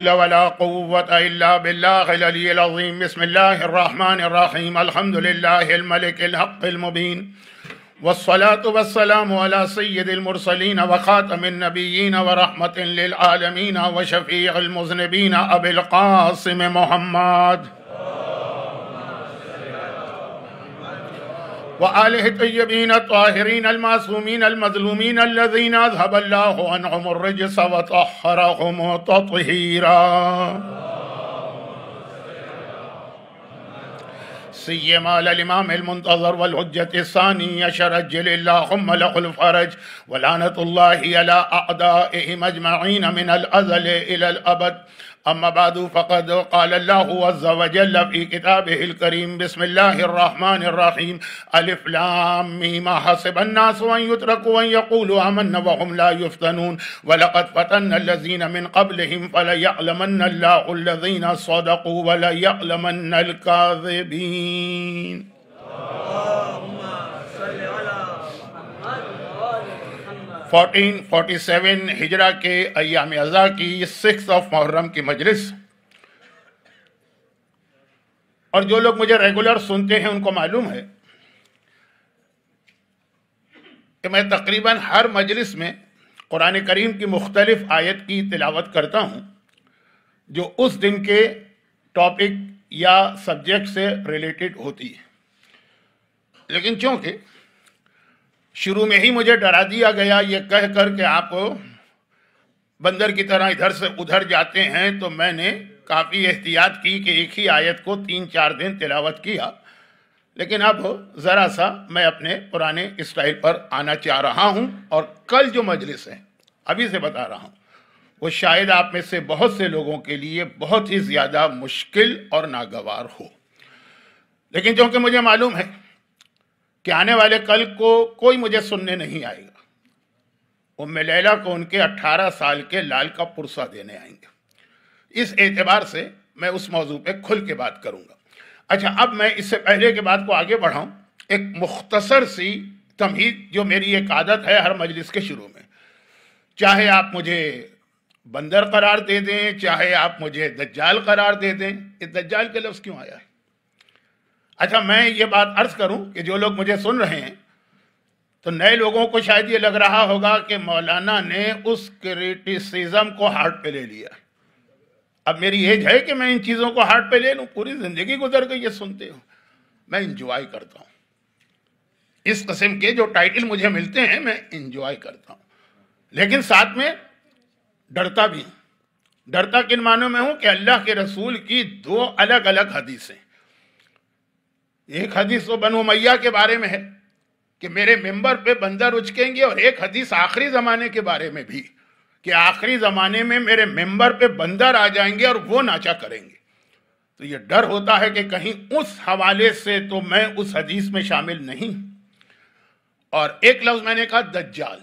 ولا قوة إلا بالله العلي العظيم. بسم الله الرحمن الرحيم. الحمد لله الملك الحق المبين، والصلاة والسلام على سيد المرسلين وخاتم النبيين ورحمة للعالمين وشفيع المذنبين أبي القاسم محمد وآله الطيبين الطاهرين المعصومين المظلومين الذين أذهب الله عنهم الرجس وطهرهم تطهيرا. سيما الإمام المنتظر والحجة الثاني عشر عجل اللهم له الفرج، ولعنة الله على أعدائهم أجمعين من الأزل إلى الأبد. أما بعد، فقد قال الله عز وجل في كتابه الكريم: بسم الله الرحمن الرحيم. ألف لام ميم حسب الناس أن يتركوا أن يقولوا آمنا وهم لا يفتنون ولقد فتنا الذين من قبلهم فليعلمن الله الذين صدقوا وليعلمن الكاذبين. 1447 ہجرہ کے ایام ازا کی 6 محرم کی مجلس، اور جو لوگ مجھے ریگولر سنتے ہیں ان کو معلوم ہے کہ میں تقریباً ہر مجلس میں قرآن کریم کی مختلف آیت کی تلاوت کرتا ہوں جو اس دن کے ٹاپک یا سبجیکٹ سے ریلیٹڈ ہوتی ہے، لیکن چونکہ شروع میں ہی مجھے ڈرا دیا گیا یہ کہہ کر کہ آپ بندر کی طرح ادھر سے ادھر جاتے ہیں، تو میں نے کافی احتیاط کی کہ ایک ہی آیت کو 3-4 دن تلاوت کیا، لیکن اب ذرا سا میں اپنے پرانے اسٹائل پر آنا چاہ رہا ہوں، اور کل جو مجلس ہے ابھی سے بتا رہا ہوں وہ شاید آپ میں سے بہت سے لوگوں کے لیے بہت ہی زیادہ مشکل اور ناگوار ہو، لیکن چونکہ مجھے معلوم ہے کہ آنے والے کل کو کوئی مجھے سننے نہیں آئے گا، ام لیلہ کو ان کے 18 سال کے لال کا پرسہ دینے آئیں گے، اس اعتبار سے میں اس موضوع پہ کھل کے بات کروں گا۔ اچھا، اب میں اس سے پہلے کے بات کو آگے بڑھاؤں، ایک مختصر سی تمہید جو میری ایک عادت ہے ہر مجلس کے شروع میں، چاہے آپ مجھے بندر قرار دے دیں، چاہے آپ مجھے دجال قرار دے دیں، یہ دجال کے لفظ کیوں آیا ہے؟ اچھا، میں یہ بات عرض کروں کہ جو لوگ مجھے سن رہے ہیں تو نئے لوگوں کو شاید یہ لگ رہا ہوگا کہ مولانا نے اس کرٹیسزم کو ہارٹ پہ لے لیا۔ اب میری ایج ہے کہ میں ان چیزوں کو ہارٹ پہ لے لوں، پوری زندگی گزر گئی یہ سنتے ہو، میں انجوائے کرتا ہوں، اس قسم کے جو ٹائٹل مجھے ملتے ہیں میں انجوائے کرتا ہوں، لیکن ساتھ میں ڈرتا بھی ہوں۔ ڈرتا کن معنوں میں ہوں کہ اللہ کے رسول کی 2 الگ الگ حدیثیں، ایک حدیث تو بنو امیہ کے بارے میں ہے کہ میرے ممبر پہ بندر اچکیں گے، اور ایک حدیث آخری زمانے کے بارے میں بھی کہ آخری زمانے میں میرے ممبر پہ بندر آ جائیں گے اور وہ ناچا کریں گے۔ تو یہ ڈر ہوتا ہے کہ کہیں اس حوالے سے تو میں اس حدیث میں شامل نہیں۔ اور ایک لفظ میں نے کہا دجال،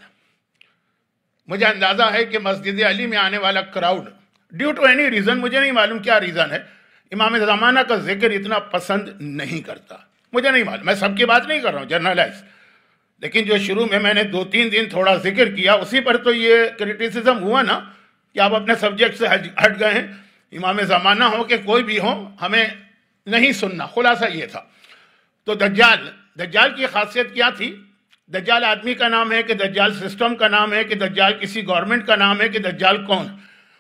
مجھے اندازہ ہے کہ مسجد علی میں آنے والا crowd due to any reason, مجھے نہیں معلوم کیا ریزن ہے، امام زمانہ کا ذکر اتنا پسند نہیں کرتا، مجھے نہیں معلوم، میں سب کی بات نہیں کر رہا ہوں جرنلائز، لیکن جو شروع میں نے 2-3 دن تھوڑا ذکر کیا اسی پر تو یہ کرٹیسزم ہوا نا کہ آپ اپنے سبجیکٹ سے ہٹ گئے ہیں، امام زمانہ ہو کہ کوئی بھی ہو ہمیں نہیں سننا، خلاصہ یہ تھا۔ تو دجال کی خاصیت کیا تھی؟ دجال آدمی کا نام ہے کہ دجال سسٹم کا نام ہے کہ دجال کسی گورنمنٹ کا نام ہے کہ دجال کون؟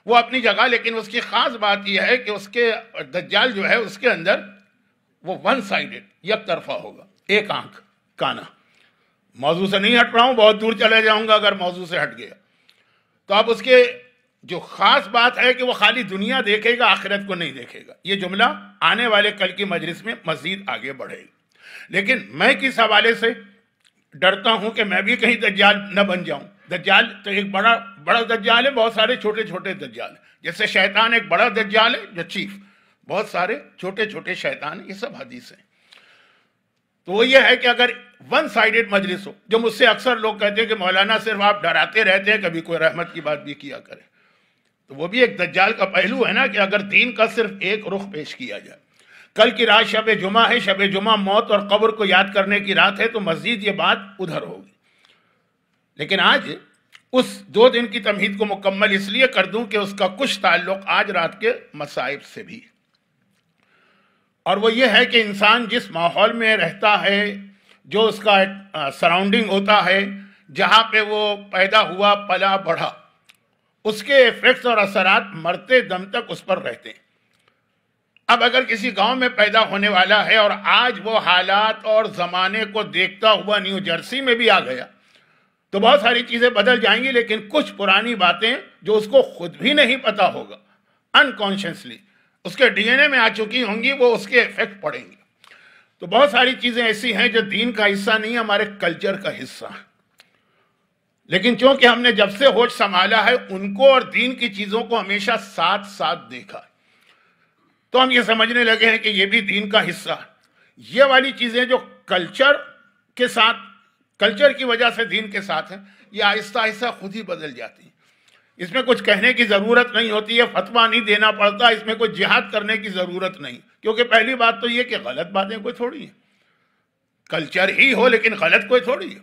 وہ اپنی جگہ، لیکن اس کی خاص بات یہ ہے کہ اس کے دجال جو ہے اس کے اندر وہ ون سائیڈڈ، یک طرفہ ہوگا، ایک آنکھ کانا۔ موضوع سے نہیں ہٹ رہا ہوں، بہت دور چلے جاؤں گا اگر موضوع سے ہٹ گیا تو اب اس کے جو خاص بات ہے کہ وہ خالی دنیا دیکھے گا، آخرت کو نہیں دیکھے گا۔ یہ جملہ آنے والے کل کی مجلس میں مزید آگے بڑھے گا، لیکن میں کس حوالے سے ڈرتا ہوں کہ میں بھی کہیں دجال نہ بن جاؤں۔ دجال تو ایک بڑا دجال ہے، بہت سارے چھوٹے چھوٹے دجال ہیں، جیسے شیطان ایک بڑا دجال ہے جو چیف، بہت سارے چھوٹے چھوٹے شیطان ہیں، یہ سب حدیث ہیں۔ تو وہ یہ ہے کہ اگر ون سائیڈڈ مجلس ہو، جو مجھ سے اکثر لوگ کہتے ہیں کہ مولانا صرف آپ ڈراتے رہتے ہیں، کبھی کوئی رحمت کی بات بھی کیا کرے، تو وہ بھی ایک دجال کا پہلو ہے نا کہ اگر دین کا صرف ایک رخ پیش کیا جائے۔ کل کی رات شب جمعہ ہے، شب جمعہ موت اور قبر کو یاد کرنے کی رات ہے، تو مزید یہ بات ادھر ہوگی، لیکن آج اس 2 دن کی تمہید کو مکمل اس لیے کر دوں کہ اس کا کچھ تعلق آج رات کے مصائب سے بھی، اور وہ یہ ہے کہ انسان جس ماحول میں رہتا ہے، جو اس کا سراؤنڈنگ ہوتا ہے، جہاں پہ وہ پیدا ہوا پلا بڑھا، اس کے ایفیکٹس اور اثرات مرتے دم تک اس پر رہتے ہیں۔ اب اگر کسی گاؤں میں پیدا ہونے والا ہے اور آج وہ حالات اور زمانے کو دیکھتا ہوا نیو جرسی میں بھی آ گیا تو بہت ساری چیزیں بدل جائیں گی، لیکن کچھ پرانی باتیں جو اس کو خود بھی نہیں پتا ہوگا، انکانشیسلی اس کے ڈی این اے میں آ چکی ہوں گی، وہ اس کے ایفیکٹ پڑیں گے۔ تو بہت ساری چیزیں ایسی ہیں جو دین کا حصہ نہیں، ہمارے کلچر کا حصہ ہے، لیکن چونکہ ہم نے جب سے ہوش سنبھالا ہے ان کو اور دین کی چیزوں کو ہمیشہ ساتھ ساتھ دیکھا ہے، تو ہم یہ سمجھنے لگے ہیں کہ یہ بھی دین کا حصہ ہے۔ یہ والی چیزیں جو کلچر کے ساتھ، کلچر کی وجہ سے دین کے ساتھ ہیں، یہ آہستہ آہستہ خود ہی بدل جاتی ہیں۔ اس میں کچھ کہنے کی ضرورت نہیں ہوتی ہے، فتویٰ نہیں دینا پڑتا، اس میں کوئی جہاد کرنے کی ضرورت نہیں، کیونکہ پہلی بات تو یہ کہ غلط باتیں کوئی تھوڑی ہیں، کلچر ہی ہو لیکن غلط کوئی تھوڑی ہے۔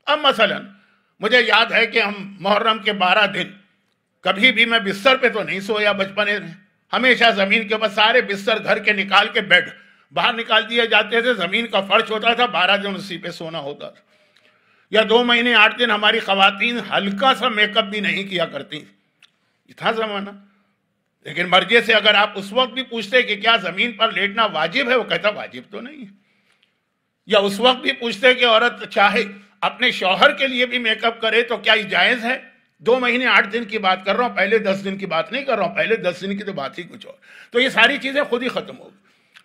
اب مثلا مجھے یاد ہے کہ ہم محرم کے 12 دن کبھی بھی میں بستر پہ تو نہیں سویا بچپنے میں، ہمیشہ زمین کے اوپر، سارے بستر گھر کے نکال کے بیڈ باہر نکال دیے جاتے تھے، زمین کا فرش ہوتا تھا، 12 دن اسی پہ سونا ہوتا تھا۔ یا 2 مہینے 8 دن ہماری خواتین ہلکا سا میک اپ بھی نہیں کیا کرتی، یہ تھا زمانہ۔ لیکن مرجے سے اگر آپ اس وقت بھی پوچھتے کہ کیا زمین پر لیٹنا واجب ہے، وہ کہتا واجب تو نہیں ہے۔ یا اس وقت بھی پوچھتے کہ عورت چاہے اپنے شوہر کے لیے بھی میک اپ کرے تو کیا یہ جائز ہے؟ 2 مہینے 8 دن کی بات کر رہا ہوں، پہلے 10 دن کی بات نہیں کر رہا ہوں، پہلے 10 دن کی تو بات ہی کچھ اور۔ تو یہ ساری چیزیں خود ہی ختم ہو گئی،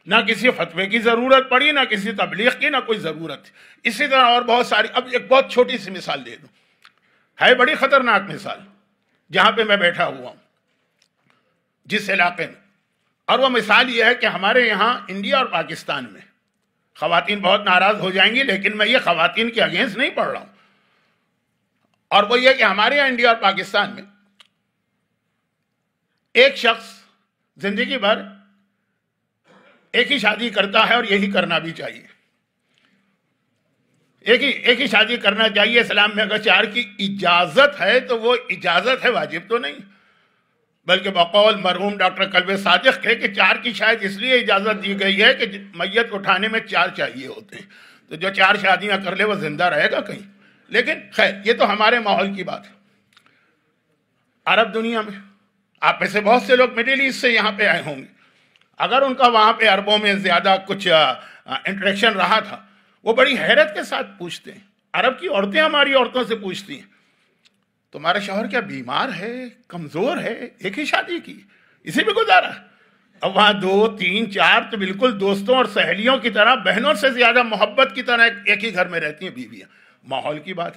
نہ کسی فتوے کی ضرورت پڑی، نہ کسی تبلیغ کی، نہ کوئی ضرورت تھی۔ اسی طرح اور بہت ساری، اب ایک بہت چھوٹی سی مثال دے دوں، ہے بڑی خطرناک مثال، جہاں پہ میں بیٹھا ہوا ہوں جس علاقے میں، اور وہ مثال یہ ہے کہ ہمارے یہاں انڈیا اور پاکستان میں، خواتین بہت ناراض ہو جائیں گی لیکن میں یہ خواتین کے اگینسٹ نہیں پڑھ رہا ہوں، اور وہ یہ کہ ہمارے یہاں انڈیا اور پاکستان میں ایک شخص زندگی بھر ایک ہی شادی کرتا ہے، اور یہی کرنا بھی چاہیے، ایک ہی شادی کرنا چاہیے۔ اسلام میں اگر 4 کی اجازت ہے تو وہ اجازت ہے، واجب تو نہیں، بلکہ بقول مرحوم ڈاکٹر قلب صادق کے کہ 4 کی شاید اس لیے اجازت دی گئی ہے کہ میت اٹھانے میں 4 چاہیے ہوتے ہیں، تو جو 4 شادیاں کر لے وہ زندہ رہے گا کہیں؟ لیکن خیر، یہ تو ہمارے ماحول کی بات ہے۔ عرب دنیا میں آپ میں سے بہت سے لوگ مڈل ایسٹ سے یہاں پہ آئے ہوں گے، اگر ان کا وہاں پہ عربوں میں زیادہ کچھ انٹریکشن رہا تھا، وہ بڑی حیرت کے ساتھ پوچھتے ہیں، عرب کی عورتیں ہماری عورتوں سے پوچھتی ہیں تمہارا شوہر کیا بیمار ہے، کمزور ہے، ایک ہی شادی کی، اسی پہ گزارا ہے؟ اب وہاں 2 3 4 تو بالکل دوستوں اور سہیلیوں کی طرح، بہنوں سے زیادہ محبت کی طرح ایک ہی گھر میں رہتی ہیں بیویاں۔ ماحول کی بات،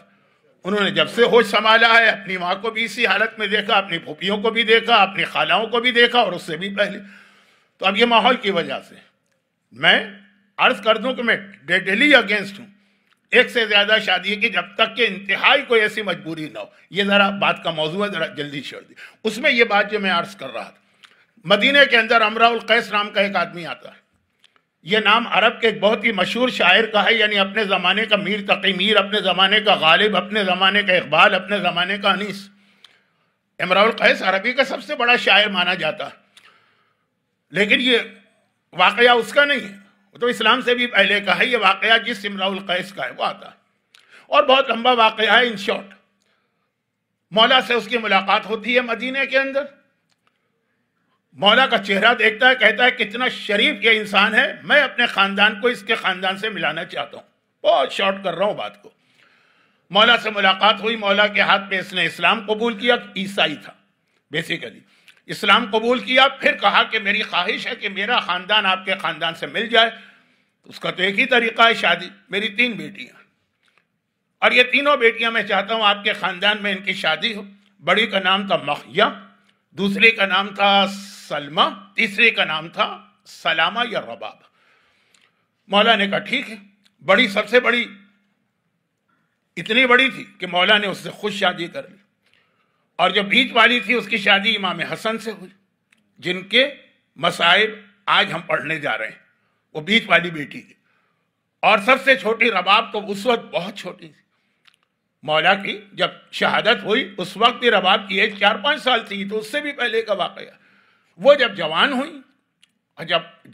انہوں نے جب سے ہوش سنبھالا ہے اپنی ماں کو بھی اسی حالت میں دیکھا، اپنی پھوپھیوں کو بھی دیکھا، اپنی خالاؤں کو بھی دیکھا، اور اس سے بھی پہلے۔ تو اب یہ ماحول کی وجہ سے میں عرض کر دوں کہ میں ڈیڈلی اگینسٹ ہوں ایک سے زیادہ شادی کی، جب تک کہ انتہائی کوئی ایسی مجبوری نہ ہو۔ یہ ذرا بات کا موضوع ہے، ذرا جلدی چھوڑ دی۔ اس میں یہ بات جو میں عرض کر رہا تھا، مدینہ کے اندر امراء القیس نام کا ایک آدمی آتا ہے، یہ نام عرب کے ایک بہت ہی مشہور شاعر کا ہے، یعنی اپنے زمانے کا میر تقی میر، اپنے زمانے کا غالب، اپنے زمانے کا اقبال، اپنے زمانے کا انیس۔ امراء القیس عربی کا سب سے بڑا شاعر مانا جاتا ہے، لیکن یہ واقعہ اس کا نہیں ہے، وہ تو اسلام سے بھی پہلے کا ہے۔ یہ واقعہ جس امراء القیس کا ہے وہ آتا ہے، اور بہت لمبا واقعہ ہے۔ ان شارٹ، مولا سے اس کی ملاقات ہوتی ہے مدینہ کے اندر، مولا کا چہرہ دیکھتا ہے، کہتا ہے کتنا شریف یہ انسان ہے، میں اپنے خاندان کو اس کے خاندان سے ملانا چاہتا ہوں۔ بہت شارٹ کر رہا ہوں بات کو۔ مولا سے ملاقات ہوئی، مولا کے ہاتھ پہ اس نے اسلام قبول کیا، عیسائی تھا بیسیکلی، اسلام قبول کیا، پھر کہا کہ میری خواہش ہے کہ میرا خاندان آپ کے خاندان سے مل جائے۔ اس کا تو ایک ہی طریقہ ہے شادی، میری 3 بیٹیاں، اور یہ تینوں بیٹیاں میں چاہتا ہوں آپ کے خاندان میں ان کی شادی ہو۔ بڑی کا نام تھا مخیہ، دوسری کا نام تھا سلمہ، تیسری کا نام تھا سلامہ یا رباب۔ مولا نے کہا ٹھیک ہے۔ بڑی، سب سے بڑی اتنی بڑی تھی کہ مولا نے اس سے خود شادی کر لی، اور جو بیچ والی تھی اس کی شادی امام حسن سے ہوئی، جن کے مصائب آج ہم پڑھنے جا رہے ہیں، وہ بیچ والی بیٹی تھی۔ اور سب سے چھوٹی رباب تو اس وقت بہت چھوٹی تھی، مولا کی جب شہادت ہوئی اس وقت بھی رباب کی ایج 4-5 سال تھی، تو اس سے بھی پہلے کا واقعہ۔ وہ جب جوان ہوئی، اور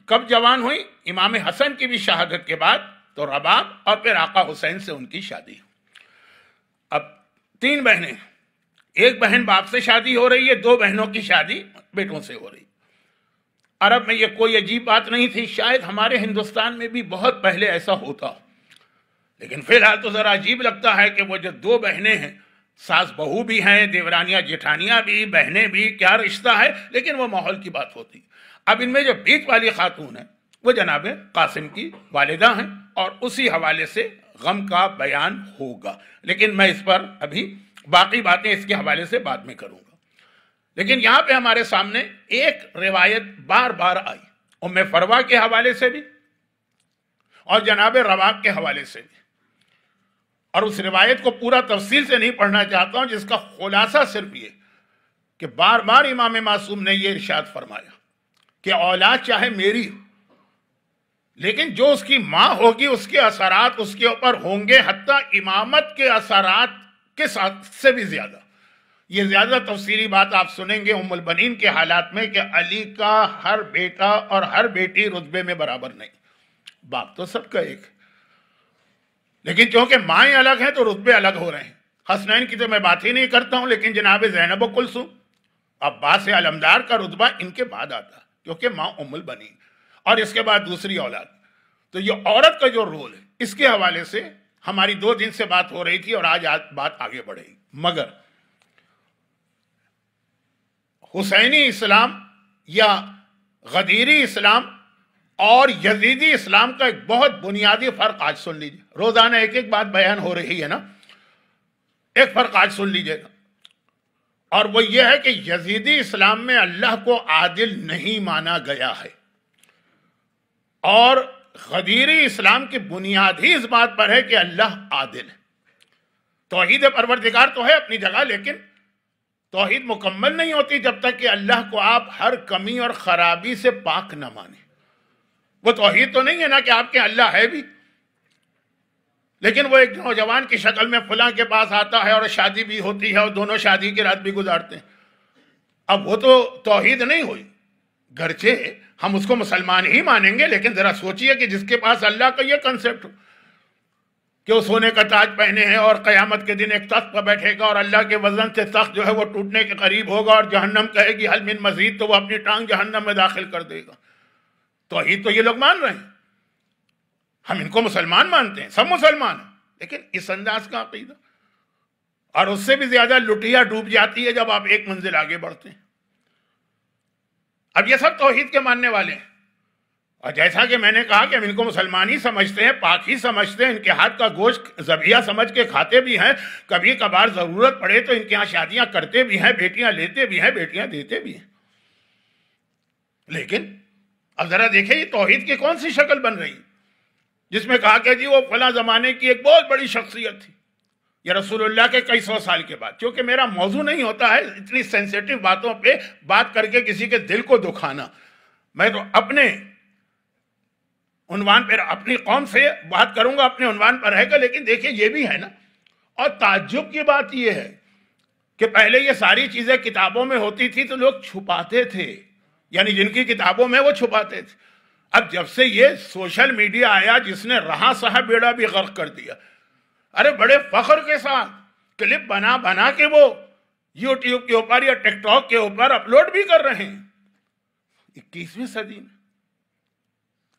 کب جوان ہوئی؟ امام حسن کی بھی شہادت کے بعد، تو رباب اور پھر آقا حسین سے ان کی شادی۔ اب 3 بہنیں، ایک بہن باپ سے شادی ہو رہی ہے، 2 بہنوں کی شادی بیٹوں سے ہو رہی۔ عرب میں یہ کوئی عجیب بات نہیں تھی، شاید ہمارے ہندوستان میں بھی بہت پہلے ایسا ہوتا، لیکن فی الحال تو ذرا عجیب لگتا ہے کہ وہ جو 2 بہنیں ہیں، ساس بہو بھی ہیں، دیورانیاں جیٹھانیاں بھی، بہنیں بھی، کیا رشتہ ہے، لیکن وہ ماحول کی بات ہوتی۔ اب ان میں جو بیچ والی خاتون ہیں وہ جناب قاسم کی والدہ ہیں، اور اسی حوالے سے غم کا بیان ہوگا، لیکن میں اس پر ابھی باقی باتیں اس کے حوالے سے بعد میں کروں گا۔ لیکن یہاں پہ ہمارے سامنے ایک روایت بار بار آئی، ام فروا کے حوالے سے بھی اور جناب رباب کے حوالے سے بھی، اور اس روایت کو پورا تفصیل سے نہیں پڑھنا چاہتا ہوں، جس کا خلاصہ صرف یہ کہ بار بار امام معصوم نے یہ ارشاد فرمایا کہ اولاد چاہے میری، لیکن جو اس کی ماں ہوگی اس کے اثرات اس کے اوپر ہوں گے، حتیٰ امامت کے اثرات کے ساتھ سے بھی زیادہ۔ یہ زیادہ تفصیلی بات آپ سنیں گے ام البنین کے حالات میں کہ علی کا ہر بیٹا اور ہر بیٹی رتبے میں برابر نہیں، باپ تو سب کا ایک ہے، لیکن چونکہ مائیں الگ ہیں تو رتبے الگ ہو رہے ہیں۔ حسنین کی تو میں بات ہی نہیں کرتا ہوں، لیکن جناب زینب و کلثوم، عباس علمدار کا رتبہ ان کے بعد آتا، کیونکہ ماں ام البنین، اور اس کے بعد دوسری اولاد۔ تو یہ عورت کا جو رول ہے، اس کے حوالے سے ہماری 2 دن سے بات ہو رہی تھی، اور آج بات آگے بڑھے گی۔ مگر حسینی اسلام یا غدیری اسلام اور یزیدی اسلام کا ایک بہت بنیادی فرق آج سن لیجیے۔ روزانہ ایک بات بیان ہو رہی ہے نا، ایک فرق آج سن لیجیے گا، اور وہ یہ ہے کہ یزیدی اسلام میں اللہ کو عادل نہیں مانا گیا ہے، اور غدیری اسلام کی بنیاد ہی اس بات پر ہے کہ اللہ عادل ہے۔ توحید پروردگار تو ہے اپنی جگہ، لیکن توحید مکمل نہیں ہوتی جب تک کہ اللہ کو آپ ہر کمی اور خرابی سے پاک نہ مانیں۔ وہ توحید تو نہیں ہے نا کہ آپ کے اللہ ہے بھی، لیکن وہ ایک نوجوان کی شکل میں فلاں کے پاس آتا ہے اور شادی بھی ہوتی ہے اور دونوں شادی کی رات بھی گزارتے ہیں۔ اب وہ تو توحید نہیں ہوئی، گرچہ ہم اس کو مسلمان ہی مانیں گے، لیکن ذرا سوچئے کہ جس کے پاس اللہ کا یہ کنسپٹ ہو کہ وہ سونے کا تاج پہنے ہیں اور قیامت کے دن ایک تخت پر بیٹھے گا، اور اللہ کے وزن سے تخت جو ہے وہ ٹوٹنے کے قریب ہوگا، اور جہنم کہے گی حل من مزید، تو وہ اپنی ٹانگ جہنم میں داخل کر دے گا۔ توحید تو یہ لوگ مان رہے ہیں، ہم ان کو مسلمان مانتے ہیں، سب مسلمان ہیں، لیکن اس انداز کا عقیدہ، اور اس سے بھی زیادہ لٹیا ڈوب جاتی ہے جب آپ ایک منزل آگے بڑھتے ہیں۔ اب یہ سب توحید کے ماننے والے ہیں، اور جیسا کہ میں نے کہا کہ ہم ان کو مسلمان ہی سمجھتے ہیں، پاک ہی سمجھتے ہیں، ان کے ہاتھ کا گوشت ذبیحہ سمجھ کے کھاتے بھی ہیں، کبھی کبھار ضرورت پڑے تو ان کے ہاں شادیاں کرتے بھی ہیں، بیٹیاں لیتے بھی ہیں، بیٹیاں دیتے بھی ہیں۔ لیکن اب ذرا دیکھیں یہ توحید کی کون سی شکل بن رہی، جس میں کہا کہ جی وہ فلاں زمانے کی ایک بہت بڑی شخصیت تھی، یا رسول اللہ کے کئی 100 سال کے بعد۔ کیونکہ میرا موضوع نہیں ہوتا ہے اتنی سینسیٹیو باتوں پہ بات کر کے کسی کے دل کو دکھانا، میں تو اپنے عنوان پر اپنی قوم سے بات کروں گا، اپنے عنوان پر رہے گا۔ لیکن دیکھیں یہ بھی ہے نا، اور تعجب کی بات یہ ہے کہ پہلے یہ ساری چیزیں کتابوں میں ہوتی تھی تو لوگ چھپاتے تھے، یعنی جن کی کتابوں میں وہ چھپاتے تھے۔ اب جب سے یہ سوشل میڈیا آیا جس نے رہا سہا بیڑا بھی غرق کر دیا، ارے بڑے فخر کے ساتھ کلپ بنا بنا کے وہ یوٹیوب کے اوپر یا ٹک ٹاک کے اوپر اپلوڈ بھی کر رہے ہیں۔ 21ویں صدی میں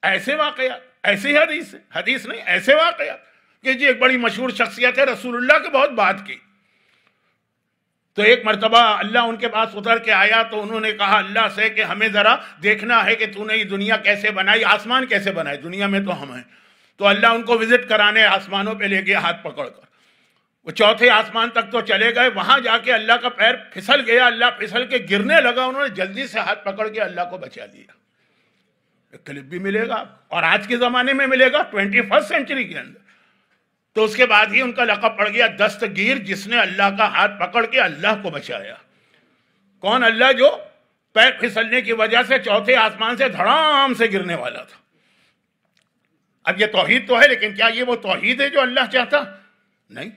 ایسے واقعات، ایسی حدیث نہیں، ایسے واقعات کہ جی ایک بڑی مشہور شخصیت ہے، رسول اللہ کے بہت بات کی، تو ایک مرتبہ اللہ ان کے پاس اتر کے آیا تو انہوں نے کہا اللہ سے کہ ہمیں ذرا دیکھنا ہے کہ تو نے یہ دنیا کیسے بنائی، آسمان کیسے بنائے، دنیا میں تو ہم ہیں۔ تو اللہ ان کو وزٹ کرانے آسمانوں پہ لے گیا ہاتھ پکڑ کر، وہ 4تھے آسمان تک تو چلے گئے، وہاں جا کے اللہ کا پیر پھسل گیا، اللہ پھسل کے گرنے لگا، انہوں نے جلدی سے ہاتھ پکڑ کے اللہ کو بچا لیا۔ ایک کلپ بھی ملے گا اور آج کے زمانے میں ملے گا 21 سینچری کے اندر۔ تو اس کے بعد ہی ان کا لقب پڑ گیا دستگیر، جس نے اللہ کا ہاتھ پکڑ کے اللہ کو بچایا۔ کون؟ اللہ جو پیر پھسلنے کی وجہ سے 4تھے آسمان سے دھڑام سے گرنے والا تھا۔ اب یہ توحید تو ہے، لیکن کیا یہ وہ توحید ہے جو اللہ چاہتا؟ نہیں۔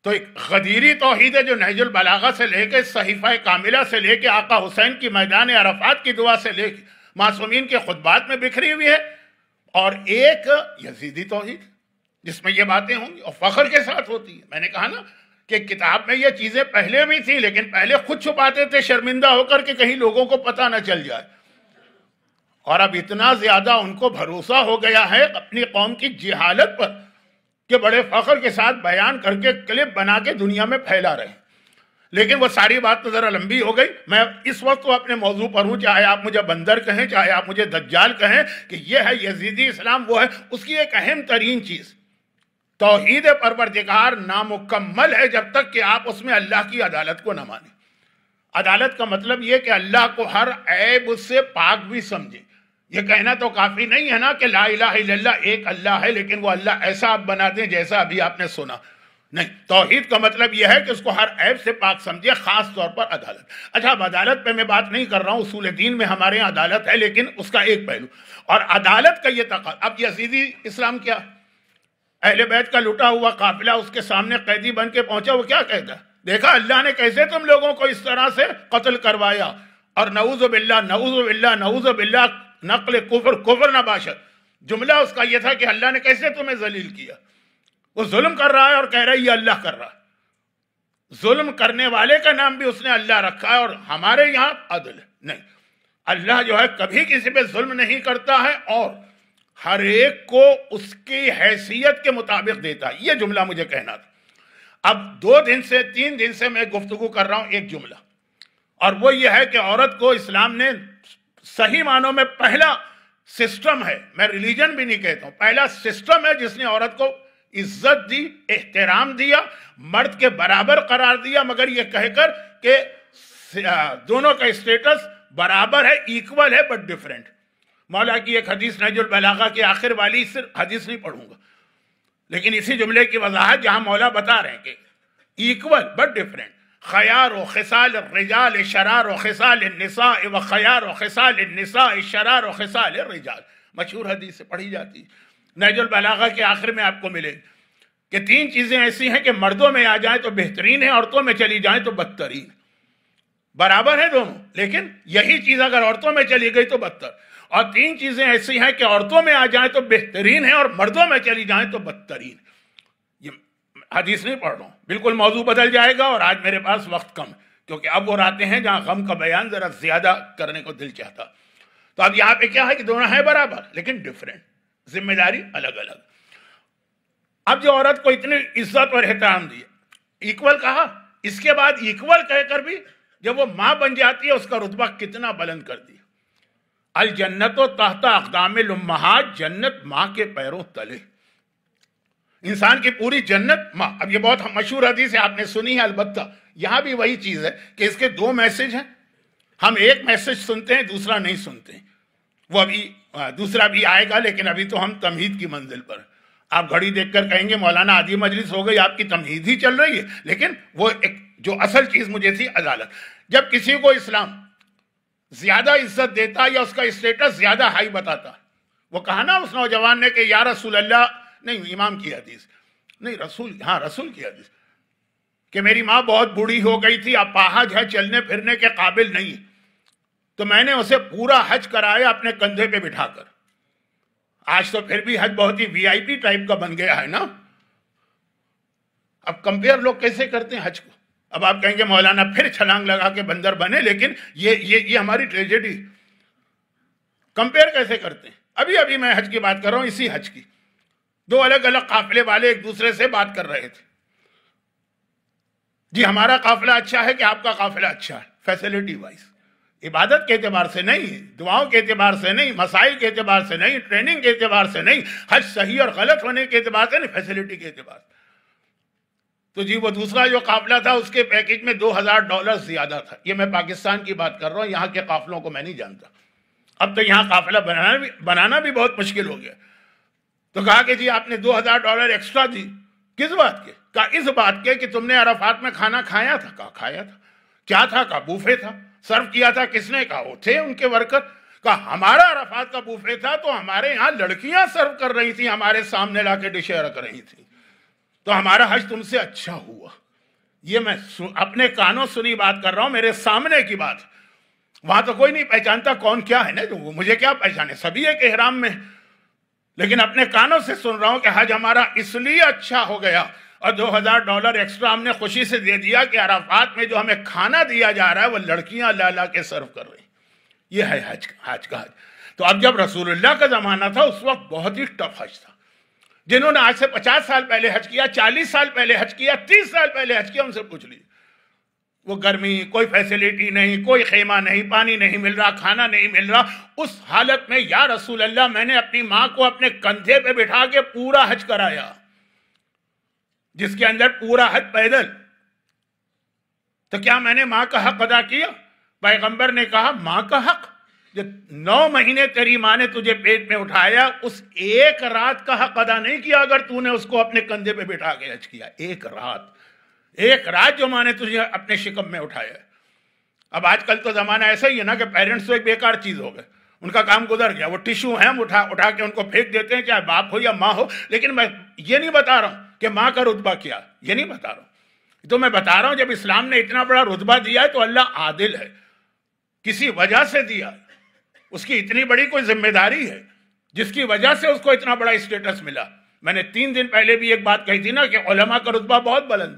تو ایک غدیری توحید ہے جو نہج البلاغہ سے لے کے صحیفہ کاملہ سے لے کے آقا حسین کی میدان عرفات کی دعا سے لے کے معصومین کے خطبات میں بکھری ہوئی ہے، اور ایک یزیدی توحید جس میں یہ باتیں ہوں گی اور فخر کے ساتھ ہوتی ہے۔ میں نے کہا نا کہ کتاب میں یہ چیزیں پہلے بھی تھی، لیکن پہلے خود چھپاتے تھے شرمندہ ہو کر کہ کہیں لوگوں کو پتہ نہ چل جائے، اور اب اتنا زیادہ ان کو بھروسہ ہو گیا ہے اپنی قوم کی جہالت پر کہ بڑے فخر کے ساتھ بیان کر کے کلپ بنا کے دنیا میں پھیلا رہے ہیں۔ لیکن وہ ساری بات تو ذرا لمبی ہو گئی، میں اس وقت تو اپنے موضوع پر ہوں، چاہے آپ مجھے بندر کہیں، چاہے آپ مجھے دجال کہیں، کہ یہ ہے یزیدی اسلام، وہ ہے۔ اس کی ایک اہم ترین چیز توحید پروردگار نامکمل ہے جب تک کہ آپ اس میں اللہ کی عدالت کو نہ مانیں۔ عدالت کا مطلب یہ کہ اللہ کو ہر عیب اس سے پاک بھی سمجھیں۔ یہ کہنا تو کافی نہیں ہے نا کہ لا الہ الا اللہ ایک اللہ ہے، لیکن وہ اللہ ایسا آپ بنا دیں جیسا ابھی آپ نے سنا۔ نہیں، توحید کا مطلب یہ ہے کہ اس کو ہر عیب سے پاک سمجھے، خاص طور پر عدالت۔ اچھا، اب عدالت پہ میں بات نہیں کر رہا ہوں، اصول دین میں ہمارے یہاں عدالت ہے، لیکن اس کا ایک پہلو، اور عدالت کا یہ تقاضا۔ اب یزیدی اسلام کیا؟ اہل بیت کا لٹا ہوا قافلہ اس کے سامنے قیدی بن کے پہنچا، وہ کیا کہتا؟ دیکھا اللہ نے کیسے تم لوگوں کو اس طرح سے قتل کروایا، اور نعوذ باللہ نعوذ باللہ نعوذ باللہ، نقل کفر نہ باشد۔ جملہ اس کا یہ تھا کہ اللہ نے کیسے تمہیں ذلیل کیا۔ وہ ظلم کر رہا ہے اور کہہ رہا ہے یہ اللہ کر رہا ہے۔ ظلم کرنے والے کا نام بھی اس نے اللہ رکھا ہے، اور ہمارے یہاں عدل ہے۔ نہیں، اللہ جو ہے کبھی کسی پہ ظلم نہیں کرتا ہے، اور ہر ایک کو اس کی حیثیت کے مطابق دیتا ہے۔ یہ جملہ مجھے کہنا تھا۔ اب 3 دن سے میں گفتگو کر رہا ہوں ایک جملہ، اور وہ یہ ہے کہ عورت کو اسلام نے صحیح معنوں میں پہلا سسٹم ہے، میں ریلیجن بھی نہیں کہتا ہوں، پہلا سسٹم ہے جس نے عورت کو عزت دی، احترام دیا، مرد کے برابر قرار دیا، مگر یہ کہہ کر کہ دونوں کا اسٹیٹس برابر ہے، ایکول ہے، بٹ ڈیفرنٹ۔ مولا کی ایک حدیث نہج البلاغہ کے آخر والی، صرف حدیث نہیں پڑھوں گا، لیکن اسی جملے کی وضاحت جہاں مولا بتا رہے ہیں کہ ایکول بٹ ڈیفرنٹ، خیار و خصال الرجال شرار و خصال النساء، و خیار و خصال النساء شرار و خصال الرجال، مشہور حدیث سے پڑھی جاتی ہے، نہج البلاغہ کے آخر میں آپ کو ملے گی کہ 3 چیزیں ایسی ہیں کہ مردوں میں آ جائیں تو بہترین ہے، عورتوں میں چلی جائیں تو بدترین۔ برابر ہے دونوں، لیکن یہی چیز اگر عورتوں میں چلی گئی تو بدتر، اور 3 چیزیں ایسی ہیں کہ عورتوں میں آ جائیں تو بہترین ہے، اور مردوں میں چلی جائیں تو بدترین۔ یہ حدیث نہیں پڑھ رہا ہوں، بالکل موضوع بدل جائے گا، اور آج میرے پاس وقت کم ہے کیونکہ اب وہ راتیں ہیں جہاں غم کا بیان ذرا زیادہ کرنے کو دل چاہتا۔ تو اب یہاں پہ کیا ہے کہ دونوں ہیں برابر لیکن ڈیفرنٹ، ذمہ داری الگ الگ۔ اب جو عورت کو اتنی عزت اور احترام دی، ایکول کہا، اس کے بعد ایکول کہہ کر بھی جب وہ ماں بن جاتی ہے اس کا رتبہ کتنا بلند کر دیا۔ الجنت تحت اقدام الامہات، جنت ماں کے پیروں تلے، انسان کی پوری جنت ماں۔ اب یہ بہت مشہور حدیث ہے، آپ نے سنی ہے، البتہ یہاں بھی وہی چیز ہے کہ اس کے 2 میسج ہیں، ہم ایک میسج سنتے ہیں، دوسرا نہیں سنتے ہیں، وہ ابھی دوسرا بھی آئے گا، لیکن ابھی تو ہم تمہید کی منزل پر۔ آپ گھڑی دیکھ کر کہیں گے مولانا آدھی مجلس ہو گئی، آپ کی تمہید ہی چل رہی ہے، لیکن وہ ایک جو اصل چیز مجھے تھی عدالت۔ جب کسی کو اسلام زیادہ عزت دیتا یا اس کا اسٹیٹس زیادہ ہائی بتاتا، وہ کہا نا اس نوجوان نے کہ یا رسول اللہ، نہیں امام کی حدیث نہیں، رسول کی حدیث، کہ میری ماں بہت بوڑھی ہو گئی تھی، اپاہج ہے، چلنے پھرنے کے قابل نہیں، تو میں نے اسے پورا حج کرایا اپنے کندھے پہ بٹھا کر۔ آج تو پھر بھی حج بہت ہی وی آئی پی ٹائپ کا بن گیا ہے نا۔ اب کمپیئر لوگ کیسے کرتے ہیں حج کو؟ اب آپ کہیں گے مولانا پھر چھلانگ لگا کے بندر بنے، لیکن یہ ہماری ٹریجڈی۔ کمپیئر کیسے کرتے ہیں؟ ابھی میں حج کی بات کر رہا ہوں، اسی حج کی 2 الگ الگ قافلے والے ایک دوسرے سے بات کر رہے تھے، جی ہمارا قافلہ اچھا ہے کہ آپ کا قافلہ اچھا ہے، فیسلٹی وائز، عبادت کے اعتبار سے نہیں، دعاؤں کے اعتبار سے نہیں، مسائل کے اعتبار سے نہیں، ٹریننگ کے اعتبار سے نہیں، حج صحیح اور غلط ہونے کے اعتبار سے نہیں، فیسلٹی کے اعتبار سے۔ تو جی وہ دوسرا جو قافلہ تھا اس کے پیکج میں $2000 زیادہ تھا۔ یہ میں پاکستان کی بات کر رہا ہوں، یہاں کے قافلوں کو میں نہیں جانتا، اب تو یہاں قافلہ بنانا بھی بہت مشکل ہو گیا۔ تو کہا کہ جی آپ نے $2000 ایکسٹرا دی، کس بات کے؟ کہا اس بات کے کہ تم نے عرفات میں کھانا کھایا تھا۔ کہا کھایا تھا۔ کیا تھا؟ کہا بوفے تھا۔ سرو کیا تھا کس نے؟ کہا وہ تھے ان کے ورکر۔ کہا ہمارا عرفات کا بوفے تھا تو ہمارے یہاں لڑکیاں سرو کر رہی تھیں، ہمارے سامنے لا کے ڈشیں رکھ رہی تھیں۔ تو ہمارا حج تم سے اچھا ہوا. یہ میں اپنے کانوں سنی بات کر رہا ہوں، میرے سامنے کی بات. وہاں تو کوئی نہیں پہچانتا کون کیا ہے نا، جو مجھے کیا پہچانے، سبھی ایک احرام میں. لیکن اپنے کانوں سے سن رہا ہوں کہ حج ہمارا اس لیے اچھا ہو گیا، اور $2000 ایکسٹرا ہم نے خوشی سے دے دیا کہ عرفات میں جو ہمیں کھانا دیا جا رہا ہے وہ لڑکیاں لا لا کے سرو کر رہی. یہ ہے حج کا حج. تو اب جب رسول اللہ کا زمانہ تھا اس وقت بہت ہی ٹف حج تھا. جنہوں نے آج سے 50 سال پہلے حج کیا، 40 سال پہلے حج کیا، 30 سال پہلے حج کیا، ان سے پوچھ لیجیے. وہ گرمی، کوئی فیسیلیٹی نہیں، کوئی خیمہ نہیں، پانی نہیں مل رہا، کھانا نہیں مل رہا. اس حالت میں یا رسول اللہ میں نے اپنی ماں کو اپنے کندھے پہ بٹھا کے پورا حج کرایا، جس کے اندر پورا حج پیدل. تو کیا میں نے ماں کا حق ادا کیا؟ پیغمبر نے کہا ماں کا حق، جب 9 مہینے تیری ماں نے تجھے پیٹ میں اٹھایا، اس ایک رات کا حق ادا نہیں کیا اگر تو نے اس کو اپنے کندھے پہ بٹھا کے حج کیا. ایک رات جو ماں نے تجھے اپنے شکم میں اٹھایا. اب آج کل تو زمانہ ایسا ہی ہے نا کہ پیرنٹس تو ایک بیکار چیز ہو گئے، ان کا کام گزر گیا. وہ ٹیشو ہیں ہم اٹھا کے ان کو پھینک دیتے ہیں، چاہے باپ ہو یا ماں ہو. لیکن میں یہ نہیں بتا رہا ہوں کہ ماں کا رتبہ کیا، یہ نہیں بتا رہا ہوں. تو میں بتا رہا ہوں جب اسلام نے اتنا بڑا رتبہ دیا ہے تو اللہ عادل ہے، کسی وجہ سے دیا. اس کی اتنی بڑی کوئی ذمہ داری ہے جس کی وجہ سے اس کو اتنا بڑا اسٹیٹس ملا. میں نے 3 دن پہلے بھی ایک بات کہی تھی نا کہ علماء کا رتبہ بہت بلند،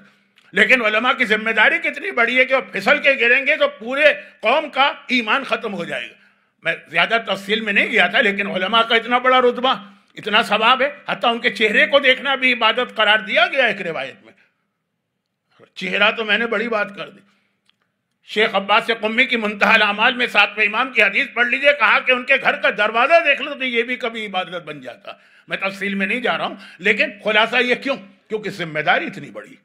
لیکن علماء کی ذمہ داری کتنی بڑی ہے کہ وہ پھسل کے گریں گے تو پورے قوم کا ایمان ختم ہو جائے گا. میں زیادہ تفصیل میں نہیں گیا تھا، لیکن علماء کا اتنا بڑا رتبہ، اتنا ثواب ہے. حتیٰ ان کے چہرے کو دیکھنا بھی عبادت قرار دیا گیا ایک روایت میں. چہرہ تو میں نے بڑی بات کر دی. شیخ عباس قمی کی منتہی الاعمال میں 7ویں امام کی حدیث پڑھ لیجئے، کہا کہ ان کے گھر کا دروازہ دیکھ لو تو یہ بھی کبھی عبادت بن جاتا. میں تفصیل میں نہیں جا رہا ہوں، لیکن خلاصہ یہ کیونکہ ذمہ داری اتنی بڑی.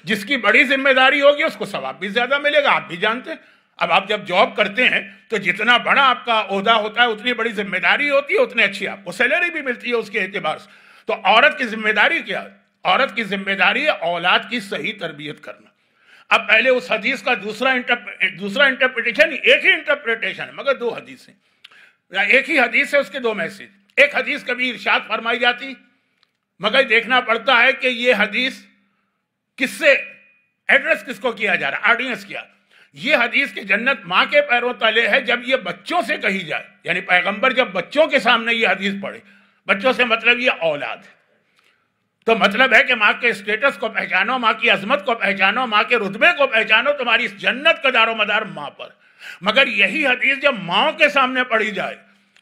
جس کی بڑی ذمہ داری ہوگی اس کو ثواب بھی زیادہ ملے گا. آپ بھی جانتے ہیں، اب آپ جب جاب کرتے ہیں تو جتنا بڑا آپ کا عہدہ ہوتا ہے اتنی بڑی ذمہ داری ہوتی ہے، اتنی اچھی آپ کو سیلری بھی ملتی ہے اس کے اعتبار سے. تو عورت کی ذمہ داری کیا ہے؟ عورت کی ذمہ داری ہے اولاد کی صحیح تربیت کرنا. اب پہلے اس حدیث کا دوسرا انٹرپریٹیشن، ایک ہی انٹرپریٹیشن ہے مگر 2 حدیثیں، ایک ہی حدیث ہے، اس کے 2 میسج. ایک حدیث کبھی ارشاد فرمائی جاتی مگر دیکھنا پڑتا ہے کہ یہ حدیث کس سے ایڈریس کس کو کیا جا رہا ہے، آڈینس کیا. یہ حدیث کہ جنت ماں کے پیروں تلے ہے، جب یہ بچوں سے کہی جائے، یعنی پیغمبر جب بچوں کے سامنے یہ حدیث پڑھے، بچوں سے مطلب یہ اولاد ہے، تو مطلب ہے کہ ماں کے اسٹیٹس کو پہچانو، ماں کی عظمت کو پہچانو، ماں کے رتبے کو پہچانو. تمہاری اس جنت کا دار و مدار ماں پر. مگر یہی حدیث جب ماں کے سامنے پڑھی جائے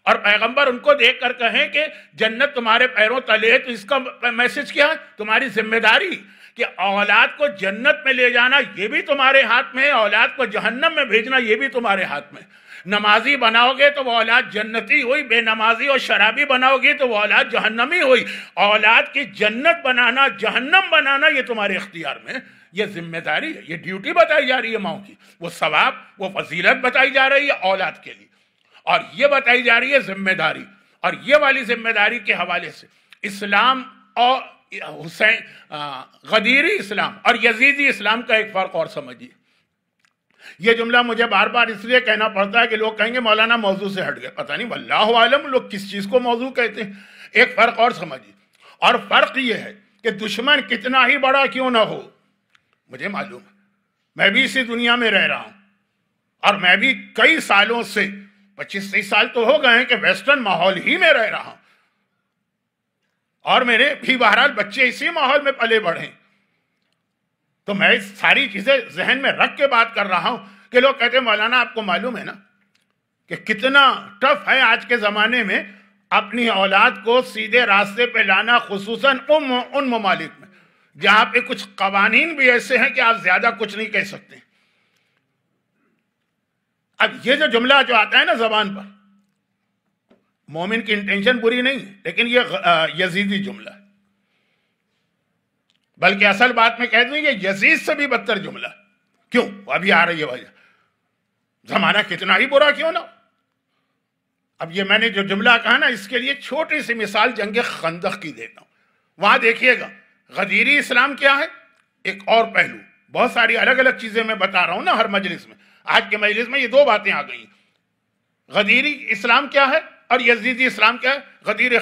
اور پیغمبر ان کو دیکھ کر کہیں کہ جنت تمہارے پیروں تلے ہے، تو اس کا میسج کیا ہے؟ تمہاری ذمہ داری کہ اولاد کو جنت میں لے جانا یہ بھی تمہارے ہاتھ میں ہے، اولاد کو جہنم میں بھیجنا یہ بھی تمہارے ہاتھ میں. نمازی بناؤ گے تو وہ اولاد جنتی ہوئی، بے نمازی اور شرابی بناؤ گے تو وہ اولاد جہنمی ہوئی. اولاد کی جنت بنانا، جہنم بنانا یہ تمہارے اختیار میں. یہ ذمہ داری ہے، یہ ڈیوٹی بتائی جا رہی ہے ماں کی، وہ ثواب، وہ فضیلت بتائی جا رہی ہے اولاد کے لیے، اور یہ بتائی جا رہی ہے ذمہ داری. اور یہ والی ذمہ داری کے حوالے سے اسلام اور غدیری اسلام اور یزیدی اسلام کا ایک فرق اور سمجھیے. یہ جملہ مجھے بار بار اس لیے کہنا پڑتا ہے کہ لوگ کہیں گے مولانا موضوع سے ہٹ گئے، پتہ نہیں واللہ عالم لوگ کس چیز کو موضوع کہتے ہیں. ایک فرق اور سمجھیے، اور فرق یہ ہے کہ دشمن کتنا ہی بڑا کیوں نہ ہو، مجھے معلوم ہے، میں بھی اسی دنیا میں رہ رہا ہوں، اور میں بھی کئی سالوں سے 25-30 سال تو ہو گئے ہیں کہ ویسٹرن ماحول ہی میں رہ رہا ہوں، اور میرے بھی بہرحال بچے اسی ماحول میں پلے بڑھے. تو میں ساری چیزیں ذہن میں رکھ کے بات کر رہا ہوں کہ لوگ کہتے ہیں مولانا آپ کو معلوم ہے نا کہ کتنا ٹف ہے آج کے زمانے میں اپنی اولاد کو سیدھے راستے پہ لانا، خصوصاً ان ممالک میں جہاں پہ کچھ قوانین بھی ایسے ہیں کہ آپ زیادہ کچھ نہیں کہہ سکتے. اب یہ جو جملہ جو آتا ہے نا زبان پر، مومن کی انٹینشن بری نہیں ہے، لیکن یہ یزیدی جملہ ہے، بلکہ اصل بات میں کہہ دوں یہ یزید سے بھی بدتر جملہ. کیوں؟ ابھی آ رہی ہے وجہ. زمانہ کتنا ہی برا کیوں نہ. اب یہ میں نے جو جملہ کہا نا، اس کے لیے چھوٹی سی مثال جنگ خندق کی دیتا ہوں. وہاں دیکھیے گا غدیری اسلام کیا ہے، ایک اور پہلو. بہت ساری الگ الگ چیزیں میں بتا رہا ہوں نا ہر مجلس میں. آج کے مجلس میں یہ 2 باتیں آ گئی. غدیری اسلام کیا ہے اور یزیدی اسلام کیا ہے. غدیر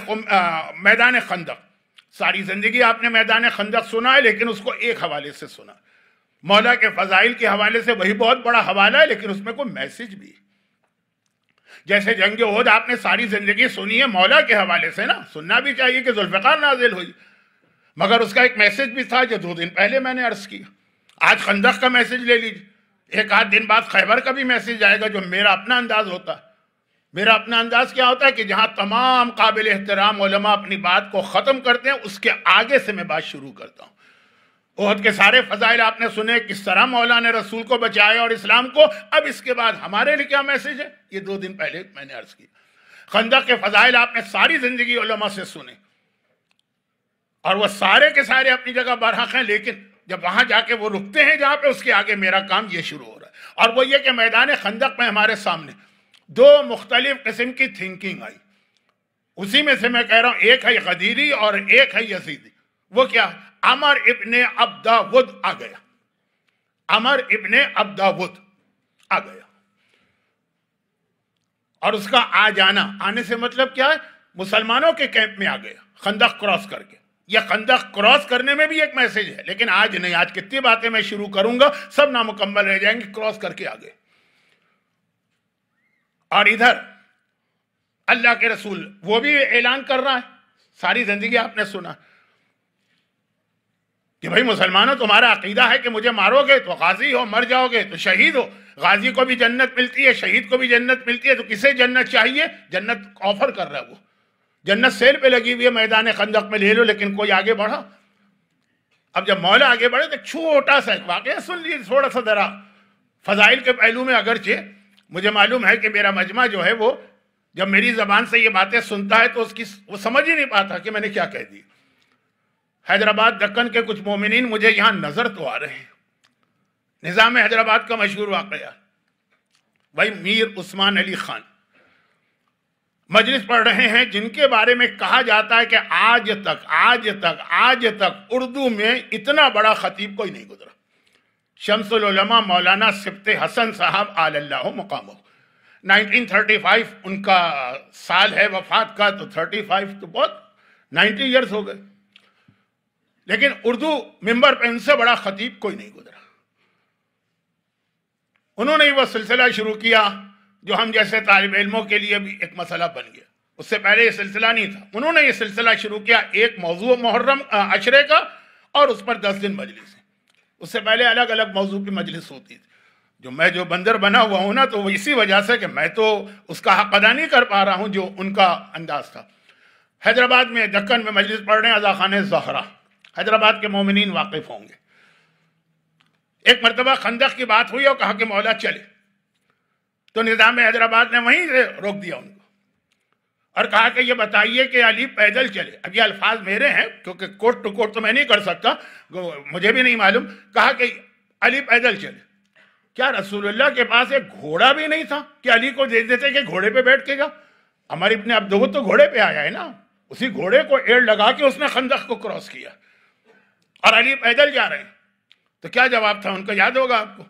میدان خندق ساری زندگی آپ نے میدان خندق سنا ہے لیکن اس کو ایک حوالے سے سنا. مولا کے فضائل کے حوالے سے وہی بہت بڑا حوالہ ہے لیکن اس میں کوئی میسج بھی ہے. جیسے جنگ احد آپ نے ساری زندگی سنی ہے مولا کے حوالے سے نا, سننا بھی چاہیے کہ ذوالفقار نازل ہوئی, مگر اس کا ایک میسج بھی تھا جو 2 دن پہلے میں نے عرض کیا. آج خندق کا میسج لے لیجیے, ایک آدھ دن بعد خیبر کا بھی میسج آئے گا جو میرا اپنا انداز ہوتا ہے. میرا اپنا انداز کیا ہوتا ہے کہ جہاں تمام قابل احترام علماء اپنی بات کو ختم کرتے ہیں اس کے آگے سے میں بات شروع کرتا ہوں. احد کے سارے فضائل آپ نے سنے, کس طرح مولا نے رسول کو بچایا اور اسلام کو. اب اس کے بعد ہمارے لیے کیا میسج ہے, یہ 2 دن پہلے میں نے عرض کیا. خندق کے فضائل آپ نے ساری زندگی علماء سے سنے اور وہ سارے کے سارے اپنی جگہ برحق ہیں, لیکن جب وہاں جا کے وہ رکتے ہیں جہاں پہ, اس کے آگے میرا کام یہ شروع ہو رہا ہے. اور وہ یہ کہ میدان خندق میں ہمارے سامنے 2 مختلف قسم کی تھنکنگ آئی. اسی میں سے میں کہہ رہا ہوں, ایک ہے غدیری اور ایک ہے یزیدی. وہ کیا, عمر ابن عبداود آ گیا. عمر ابن عبداود آ گیا اور اس کا آ جانا, آنے سے مطلب کیا ہے, مسلمانوں کے کیمپ میں آ گیا خندق کراس کر کے. یہ خندق کراس کرنے میں بھی ایک میسج ہے, لیکن آج نہیں. آج کتنی باتیں میں شروع کروں گا سب نامکمل رہ جائیں گے. کراس کر کے آ گئے. اور ادھر اللہ کے رسول وہ بھی اعلان کر رہا ہے, ساری زندگی آپ نے سنا کہ بھائی مسلمانوں تمہارا عقیدہ ہے کہ مجھے مارو گے تو غازی ہو, مر جاؤ گے تو شہید ہو. غازی کو بھی جنت ملتی ہے, شہید کو بھی جنت ملتی ہے, تو کسے جنت چاہیے؟ جنت آفر کر رہا ہے وہ, جنت سیل پہ لگی ہوئی ہے, میدان خندق میں لے لو. لیکن کوئی آگے بڑھا. اب جب مولا آگے بڑھے تو چھوٹا سا ایک واقعہ سن لیجیے, تھوڑا سا ذرا فضائل کے پہلو میں. اگرچہ مجھے معلوم ہے کہ میرا مجمع جو ہے وہ جب میری زبان سے یہ باتیں سنتا ہے تو وہ سمجھ ہی نہیں پاتا کہ میں نے کیا کہہ دی. حیدرآباد دکن کے کچھ مومنین مجھے یہاں نظر تو آ رہے ہیں. نظام حیدرآباد کا مشہور واقعہ, بھائی میر عثمان علی خان مجلس پڑھ رہے ہیں جن کے بارے میں کہا جاتا ہے کہ آج تک اردو میں اتنا بڑا خطیب کوئی نہیں گزرا. شمس العلماء مولانا سبط حسن صاحب آل اللہ مقامہ. 1935 ان کا سال ہے وفات کا, تو 35 تو بہت 90 ایئرز ہو گئے. لیکن اردو ممبر پہ ان سے بڑا خطیب کوئی نہیں گزرا. انہوں نے وہ سلسلہ شروع کیا جو ہم جیسے طالب علموں کے لیے بھی ایک مسئلہ بن گیا. اس سے پہلے یہ سلسلہ نہیں تھا. انہوں نے یہ سلسلہ شروع کیا ایک موضوع محرم عشرے کا, اور اس پر 10 دن مجلس. اس سے پہلے الگ الگ موضوع کی مجلس ہوتی تھی. جو بندر بنا ہوا ہوں نا, تو وہ اسی وجہ سے کہ میں تو اس کا حق ادا نہیں کر پا رہا ہوں جو ان کا انداز تھا. حیدرآباد میں دکن میں مجلس پڑھ رہے ہیں عزا خان زہرا. حیدرآباد کے مومنین واقف ہوں گے. ایک مرتبہ خندق کی بات ہوئی اور کہا کہ مولا چلے, تو نظام حیدرآباد نے وہیں سے روک دیا ان کو اور کہا کہ یہ بتائیے کہ علی پیدل چلے. اب یہ الفاظ میرے ہیں کیونکہ کوٹ ٹو کوٹ تو میں نہیں کر سکتا, مجھے بھی نہیں معلوم. کہا کہ علی پیدل چلے. کیا رسول اللہ کے پاس ایک گھوڑا بھی نہیں تھا کہ علی کو دے دیتے کہ گھوڑے پہ بیٹھ کے جا؟ عمر ابن عبدود تو گھوڑے پہ آیا ہے نا, اسی گھوڑے کو ایڑ لگا کے اس نے خندق کو کراس کیا, اور علی پیدل جا رہے ہیں. تو کیا جواب تھا ان کا, یاد ہوگا آپ کو.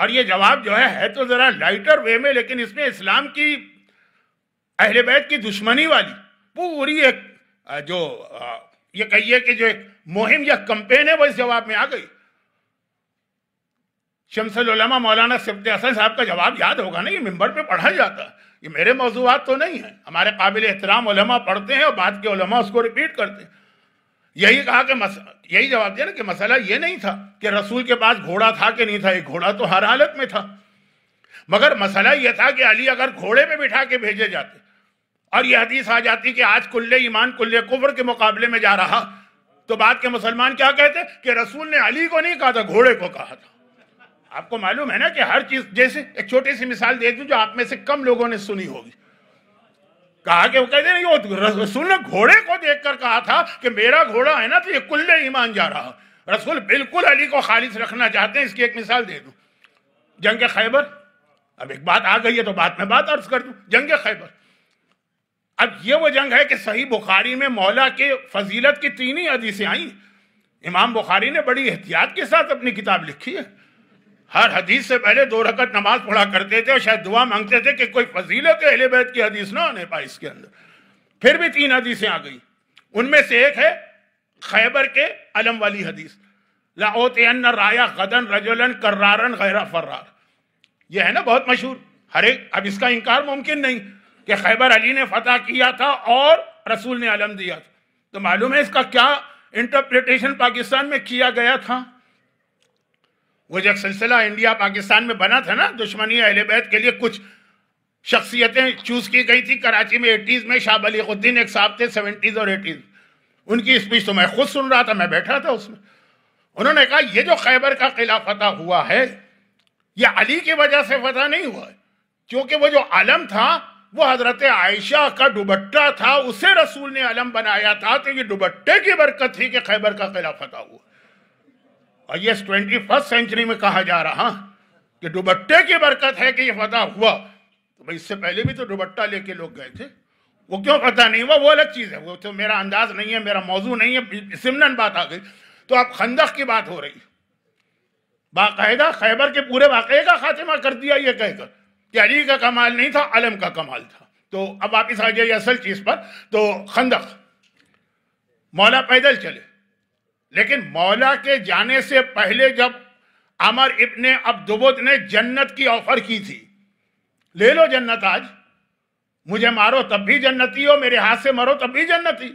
اور یہ جواب جو ہے تو ذرا لائٹر وے میں, لیکن اس میں اسلام کی اہل بیت کی دشمنی والی پوری ایک جو یہ کہیے کہ جو ایک مہم یا کمپین ہے وہ اس جواب میں آ گئی. شمس العلماء مولانا سبط حسن صاحب کا جواب یاد ہوگا نا, یہ ممبر پہ پڑھا جاتا. یہ میرے موضوعات تو نہیں ہیں, ہمارے قابل احترام علماء پڑھتے ہیں اور بعد کے علماء اس کو ریپیٹ کرتے ہیں. یہی کہا کہ یہی جواب دیا نا کہ مسئلہ یہ نہیں تھا کہ رسول کے پاس گھوڑا تھا کہ نہیں تھا. ایک گھوڑا تو ہر حالت میں تھا, مگر مسئلہ یہ تھا کہ علی اگر گھوڑے پہ بٹھا کے بھیجے جاتے اور یہ حدیث آ جاتی کہ آج کل ایمان کل کفر کے مقابلے میں جا رہا, تو بعد کے مسلمان کیا کہتے کہ رسول نے علی کو نہیں کہا تھا, گھوڑے کو کہا تھا. آپ کو معلوم ہے نا کہ ہر چیز, جیسے ایک چھوٹی سی مثال دے دوں جو آپ میں سے کم لوگوں نے سنی ہوگی. کہا کہ وہ کہتے ہیں رسول نے گھوڑے کو دیکھ کر کہا تھا کہ میرا گھوڑا ہے نا تو یہ کل ایمان جا رہا. رسول بالکل علی کو خالص رکھنا چاہتے ہیں. اس کی ایک مثال دے دوں, جنگ خیبر. اب ایک بات آ گئی ہے تو بات میں بات عرض کر دوں. جنگ خیبر, اب یہ وہ جنگ ہے کہ صحیح بخاری میں مولا کے فضیلت کی 3 ہی حدیثیں آئیں. امام بخاری نے بڑی احتیاط کے ساتھ اپنی کتاب لکھی ہے. ہر حدیث سے پہلے 2 رکعت نماز پڑھا کرتے تھے اور شاید دعا مانگتے تھے کہ کوئی فضیلت اہل بیت کی حدیث نہ آنے پائے اس کے اندر. پھر بھی 3 حدیثیں آ گئی. ان میں سے ایک ہے خیبر کے علم والی حدیث، لَأُوتِيَنَّ الرَّايَ غَدًا رَجُلًا كَرَّارًا غَيْرَ فَرَّارٍ، یہ ہے نا بہت مشہور، ہر ایک، اب اس کا انکار ممکن نہیں کہ خیبر علی نے فتح کیا تھا اور رسول نے علم دیا تھا، تو معلوم ہے اس کا کیا انٹرپریٹیشن پاکستان میں کیا گیا تھا۔ وہ جو سلسلہ انڈیا پاکستان میں بنا تھا نا دشمنی اہل بیت کے لیے، کچھ شخصیتیں چوز کی گئی تھی کراچی میں 80s میں، شاہ بلیغ الدین ایک صاحب تھے 70s اور 80s، ان کی اسپیچ تو میں خود سن رہا تھا، میں بیٹھا تھا اس میں، انہوں نے کہا یہ جو خیبر کا قلعہ فتح ہوا ہے یہ علی کی وجہ سے فتح نہیں ہوا ہے، کیونکہ وہ جو علم تھا وہ حضرت عائشہ کا دوپٹہ تھا، اسے رسول نے علم بنایا تھا، تو یہ دوپٹے کی برکت تھی کہ خیبر کا قلعہ فتح ہوا، اور یہ 21st سینچری میں کہا جا رہا کہ دوپٹے کی برکت ہے کہ یہ فتح ہوا، تو بھئی اس سے پہلے بھی تو دوپٹہ لے کے لوگ گئے تھے، وہ کیوں فتح نہیں ہوا وہ الگ چیز ہے، وہ تو میرا انداز نہیں ہے، میرا موضوع نہیں ہے، ضمناً بات آ گئی۔ تو اب خندق کی بات ہو رہی، باقاعدہ خیبر کے پورے واقعے کا خاتمہ کر دیا یہ کہہ کر کہ علی کا کمال نہیں تھا، علم کا کمال تھا۔ تو اب واپس آ جائیے اصل چیز پر، تو خندق، مولا پیدل چلے، لیکن مولا کے جانے سے پہلے جب عمر ابن عبدود نے جنت کی آفر کی تھی، لے لو جنت، آج مجھے مارو تب بھی جنتی ہو، میرے ہاتھ سے مرو تب بھی جنتی،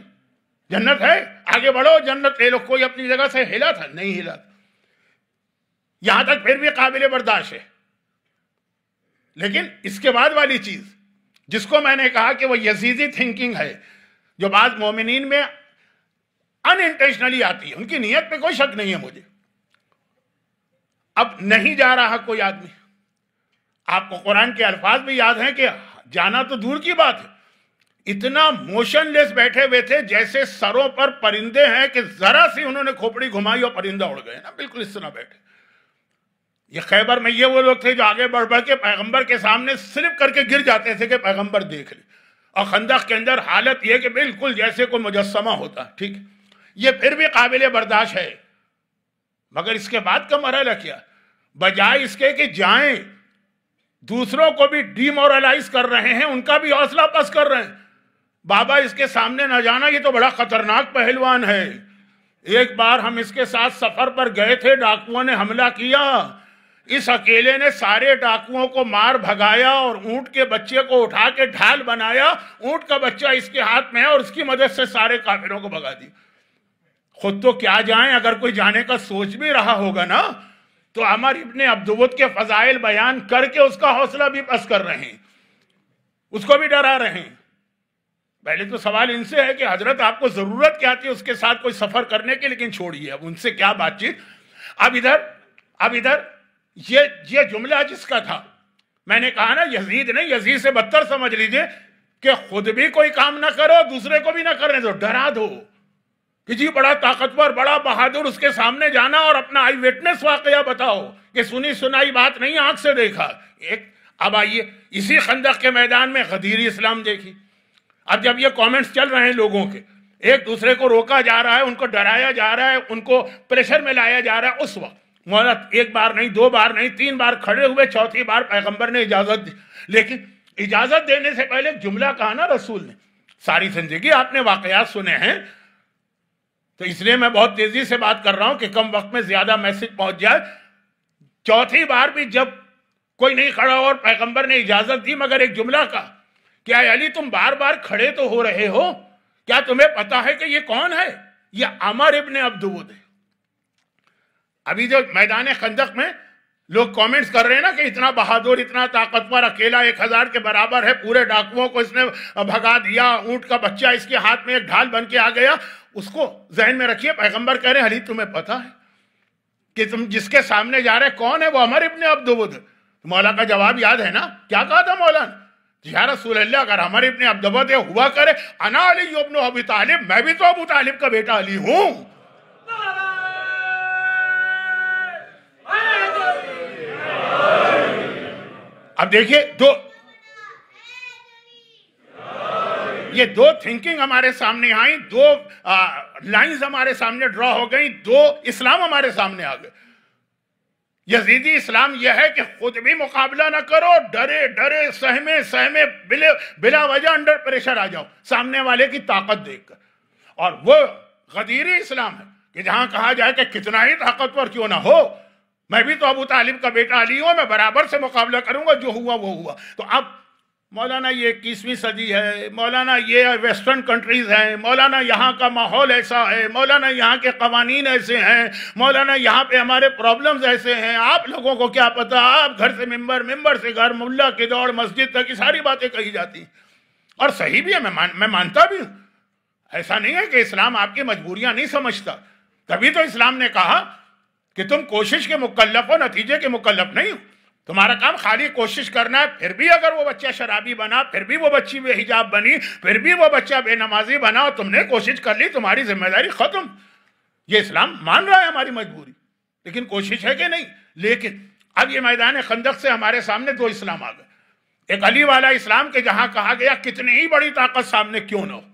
جنت ہے، آگے بڑھو جنت لے لو، کوئی اپنی جگہ سے ہلا تھا نہیں ہلا تھا، یہاں تک پھر بھی قابل برداشت ہے۔ لیکن اس کے بعد والی چیز جس کو میں نے کہا کہ وہ یزیدی تھنکنگ ہے، جو بعض مومنین میں ان انٹینشنلی آتی ہے، ان کی نیت پہ کوئی شک نہیں ہے مجھے، اب نہیں جا رہا کوئی آدمی، آپ کو قرآن کے الفاظ بھی یاد ہیں کہ جانا تو دور کی بات ہے، اتنا موشن لیس بیٹھے ہوئے تھے جیسے سروں پر پرندے ہیں کہ ذرا سی انہوں نے کھوپڑی گھمائی اور پرندہ اڑ گئے نا، بالکل اس طرح بیٹھے۔ یہ خیبر میں یہ وہ لوگ تھے جو آگے بڑھ بڑھ کے پیغمبر کے سامنے سلپ کر کے گر جاتے تھے کہ پیغمبر دیکھ لے، اور خندق کے اندر حالت یہ کہ بالکل جیسے کوئی مجسمہ ہوتا ہے، ٹھیک ہے، یہ پھر بھی قابل برداشت ہے، مگر اس کے بعد کا مرحلہ کیا؟ بجائے اس کے کہ جائیں دوسروں کو بھی ڈی مورلائز کر رہے ہیں، ان کا بھی حوصلہ پست کر رہے ہیں، بابا اس کے سامنے نہ جانا، یہ تو بڑا خطرناک پہلوان ہے، ایک بار ہم اس کے ساتھ سفر پر گئے تھے، ڈاکوؤں نے حملہ کیا، اس اکیلے نے سارے ڈاکوؤں کو مار بھگایا اور اونٹ کے بچے کو اٹھا کے ڈھال بنایا، اونٹ کا بچہ اس کے ہاتھ میں ہے اور اس کی مدد سے سارے کافروں کو بھگا دی، خود تو کیا جائیں، اگر کوئی جانے کا سوچ بھی رہا ہوگا نا تو عمر ابن عبدود کے فضائل بیان کر کے اس کا حوصلہ بھی پست کر رہے ہیں، اس کو بھی ڈرا رہے ہیں۔ پہلے تو سوال ان سے ہے کہ حضرت آپ کو ضرورت کیا تھی اس کے ساتھ کوئی سفر کرنے کی، لیکن چھوڑیے اب ان سے کیا بات چیت۔ اب ادھر یہ جملہ جس کا تھا، میں نے کہا نا یزید نہیں، یزید سے بدتر سمجھ لیجئے کہ خود بھی کوئی کام نہ کرو دوسرے کو بھی نہ کرنے دو، ڈرا دو کہ جی بڑا طاقتور بڑا بہادر، اس کے سامنے جانا اور اپنا آئی وٹنس واقعہ بتاؤ کہ سنی سنائی بات نہیں، آنکھ سے دیکھا۔ اب آئیے اسی خندق کے میدان میں غدیر اسلام دیکھی، اب جب یہ کامنٹس چل رہے ہیں لوگوں کے، ایک دوسرے کو روکا جا رہا ہے، ان کو ڈرایا جا رہا ہے، ان کو پریشر میں لایا جا رہا ہے، اس وقت مولا ایک بار نہیں، دو بار نہیں، تین بار کھڑے ہوئے، چوتھی بار پیغمبر نے اجازت دی، لیکن اجازت دینے سے پہلے ایک جملہ کہا نا رسول نے، ساری زندگی آپ نے واقعات سنے ہیں، تو اس لیے میں بہت تیزی سے بات کر رہا ہوں کہ کم وقت میں زیادہ میسج پہنچ جائے۔ چوتھی بار بھی جب کوئی نہیں کھڑا اور پیغمبر نے اجازت دی، مگر ایک جملہ کہا کہ اے علی تم بار بار کھڑے تو ہو رہے ہو، کیا تمہیں پتا ہے کہ یہ کون ہے؟ یہ عمر ابن عبدود ہے۔ ابھی جو میدان خندق میں لوگ کامنٹس کر رہے ہیں نا کہ اتنا بہادر، اتنا طاقتور، اکیلا 1000 کے برابر ہے، پورے ڈاکوؤں کو اس نے بھگا دیا، اونٹ کا بچہ اس کے ہاتھ میں ایک ڈھال بن کے آ گیا، اس کو ذہن میں رکھیے۔ پیغمبر کہہ رہے ہیں علی تمہیں پتا ہے کہ تم جس کے سامنے جا رہے کون ہے؟ وہ عمر ابن عبدود۔ مولا کا جواب یاد ہے نا، کیا کہا تھا مولا نے؟ یا رسول اللہ اگر عمر ابن عبدود ہوا کرے، انا علی ابن ابی طالب، میں بھی تو ابو طالب کا بیٹا علی ہوں۔ اب دیکھیے یہ دو تھنکنگ ہمارے سامنے آئیں، دو لائنز ہمارے سامنے ڈرا ہو گئیں، دو اسلام ہمارے سامنے آ گئے۔ یزیدی اسلام یہ ہے کہ خود بھی مقابلہ نہ کرو، ڈرے سہمے بلا وجہ انڈر پریشر آ جاؤ سامنے والے کی طاقت دیکھ کر، اور وہ غدیری اسلام ہے کہ جہاں کہا جائے کہ کتنا ہی طاقتور کیوں نہ ہو، میں بھی تو ابو طالب کا بیٹا علی ہوں، میں برابر سے مقابلہ کروں گا، جو ہوا وہ ہوا۔ تو اب مولانا یہ 21ویں صدی ہے، مولانا یہ ویسٹرن کنٹریز ہیں، مولانا یہاں کا ماحول ایسا ہے، مولانا یہاں کے قوانین ایسے ہیں، مولانا یہاں پہ ہمارے پرابلمز ایسے ہیں، آپ لوگوں کو کیا پتا، آپ گھر سے ممبر، ممبر سے گھر، ملا کے دوڑ مسجد تک، یہ ساری باتیں کہی جاتی ہیں اور صحیح بھی ہے، میں مانتا بھی ہوں۔ ایسا نہیں ہے کہ اسلام آپ کی مجبوریاں نہیں سمجھتا، تبھی تو اسلام نے کہا کہ تم کوشش کے مکلف ہو، نتیجے کے مکلف نہیں ہو۔ تمہارا کام خالی کوشش کرنا ہے، پھر بھی اگر وہ بچہ شرابی بنا، پھر بھی وہ بچی بے حجاب بنی، پھر بھی وہ بچہ بے نمازی بنا اور تم نے کوشش کر لی، تمہاری ذمہ داری ختم۔ یہ اسلام مان رہا ہے ہماری مجبوری، لیکن کوشش ہے کہ نہیں۔ لیکن اب یہ میدان خندق سے ہمارے سامنے دو اسلام آ گئے، ایک علی والا اسلام کہ جہاں کہا گیا کتنی ہی بڑی طاقت سامنے کیوں نہ ہو،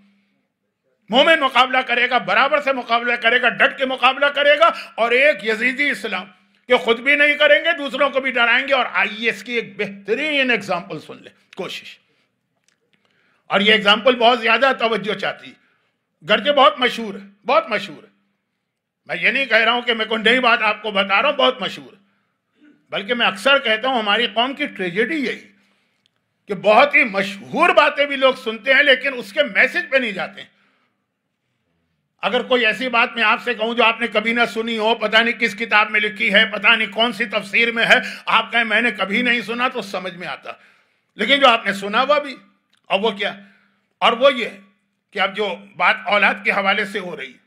مومن مقابلہ کرے گا، برابر سے مقابلہ کرے گا، ڈٹ کے مقابلہ کرے گا، اور ایک یزیدی اسلام کہ خود بھی نہیں کریں گے، دوسروں کو بھی ڈرائیں گے۔ اور آئیے اس کی ایک بہترین اگزامپل سن لیں، کوشش، اور یہ اگزامپل بہت زیادہ توجہ چاہتی ہے، گرچہ بہت مشہور ہے، بہت مشہور ہے۔ میں یہ نہیں کہہ رہا ہوں کہ میں کوئی نئی بات آپ کو بتا رہا ہوں، بہت مشہور ہے، بلکہ میں اکثر کہتا ہوں ہماری قوم کی ٹریجڈی یہی کہ بہت ہی مشہور باتیں بھی لوگ سنتے ہیں لیکن اس کے میسج پہ نہیں جاتے ہیں۔ اگر کوئی ایسی بات میں آپ سے کہوں جو آپ نے کبھی نہ سنی ہو، پتہ نہیں کس کتاب میں لکھی ہے، پتہ نہیں کون سی تفسیر میں ہے، آپ کہیں میں نے کبھی نہیں سنا، تو سمجھ میں آتا۔ لیکن جو آپ نے سنا ہوا بھی، اور وہ کیا، اور وہ یہ کہ اب جو بات اولاد کے حوالے سے ہو رہی ہے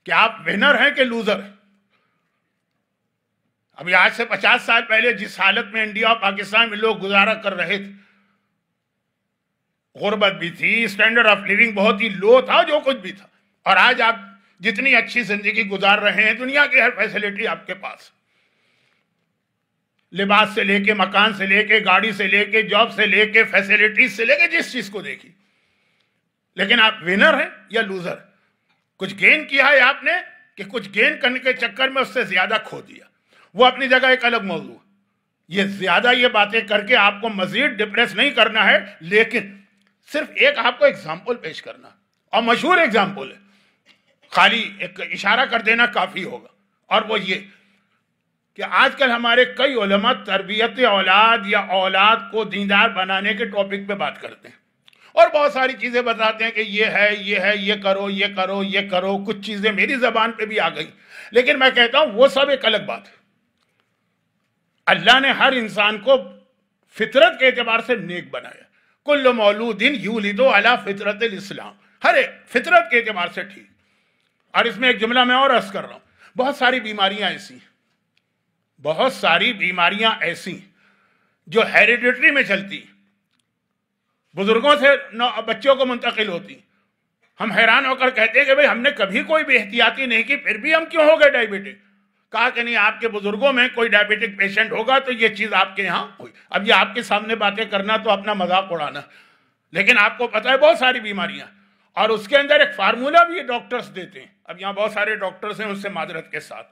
کہ آپ ونر ہیں کہ لوزر ہیں۔ ابھی آج سے 50 سال پہلے جس حالت میں انڈیا اور پاکستان میں لوگ گزارا کر رہے تھے، غربت بھی تھی، سٹینڈرڈ آف لیونگ بہت ہی لو تھا، جو کچھ بھی تھا، اور آج آپ جتنی اچھی زندگی گزار رہے ہیں، دنیا کی ہر فیسلٹی آپ کے پاس، لباس سے لے کے، مکان سے لے کے، گاڑی سے لے کے، جاب سے لے کے، فیسلٹیز سے لے کے، جس چیز کو دیکھی۔ لیکن آپ ونر ہیں یا لوزر؟ کچھ گین کیا ہے آپ نے کہ کچھ گین کرنے کے چکر میں اس سے زیادہ کھو دیا، وہ اپنی جگہ ایک الگ موضوع ہے۔ یہ زیادہ یہ باتیں کر کے آپ کو مزید ڈپریس نہیں کرنا ہے، لیکن صرف ایک آپ کو اگزامپل پیش کرنا، اور مشہور اگزامپل ہے، خالی ایک اشارہ کر دینا کافی ہوگا، اور وہ یہ کہ آج کل ہمارے کئی علماء تربیت اولاد یا اولاد کو دیندار بنانے کے ٹاپک پہ بات کرتے ہیں، اور بہت ساری چیزیں بتاتے ہیں کہ یہ ہے، یہ ہے، یہ کرو، یہ کرو، یہ کرو۔ کچھ چیزیں میری زبان پہ بھی آ گئی، لیکن میں کہتا ہوں وہ سب ایک الگ بات ہے۔ اللہ نے ہر انسان کو فطرت کے اعتبار سے نیک بنایا، کل مولود یولد علی فطرت الاسلام، ہر ایک فطرت کے اعتبار سے ٹھیک۔ اور اس میں ایک جملہ میں اور عرض کر رہا ہوں، بہت ساری بیماریاں ایسی ہیں، بہت ساری بیماریاں ایسی جو ہیریڈیٹری میں چلتی ہیں، بزرگوں سے بچوں کو منتقل ہوتی۔ ہم حیران ہو کر کہتے ہیں کہ بھئی ہم نے کبھی کوئی بے احتیاطی نہیں کی، پھر بھی ہم کیوں ہو گئے ڈائبیٹک؟ کہا کہ نہیں، آپ کے بزرگوں میں کوئی ڈائبیٹک پیشنٹ ہوگا تو یہ چیز آپ کے یہاں ہوئی۔ اب یہ آپ کے سامنے باتیں کرنا تو اپنا مذاق اڑانا، لیکن آپ کو پتہ ہے بہت ساری بیماریاں، اور اس کے اندر ایک فارمولہ بھی یہ ڈاکٹرز دیتے ہیں۔ اب یہاں بہت سارے ڈاکٹرز ہیں، ان سے معذرت کے ساتھ،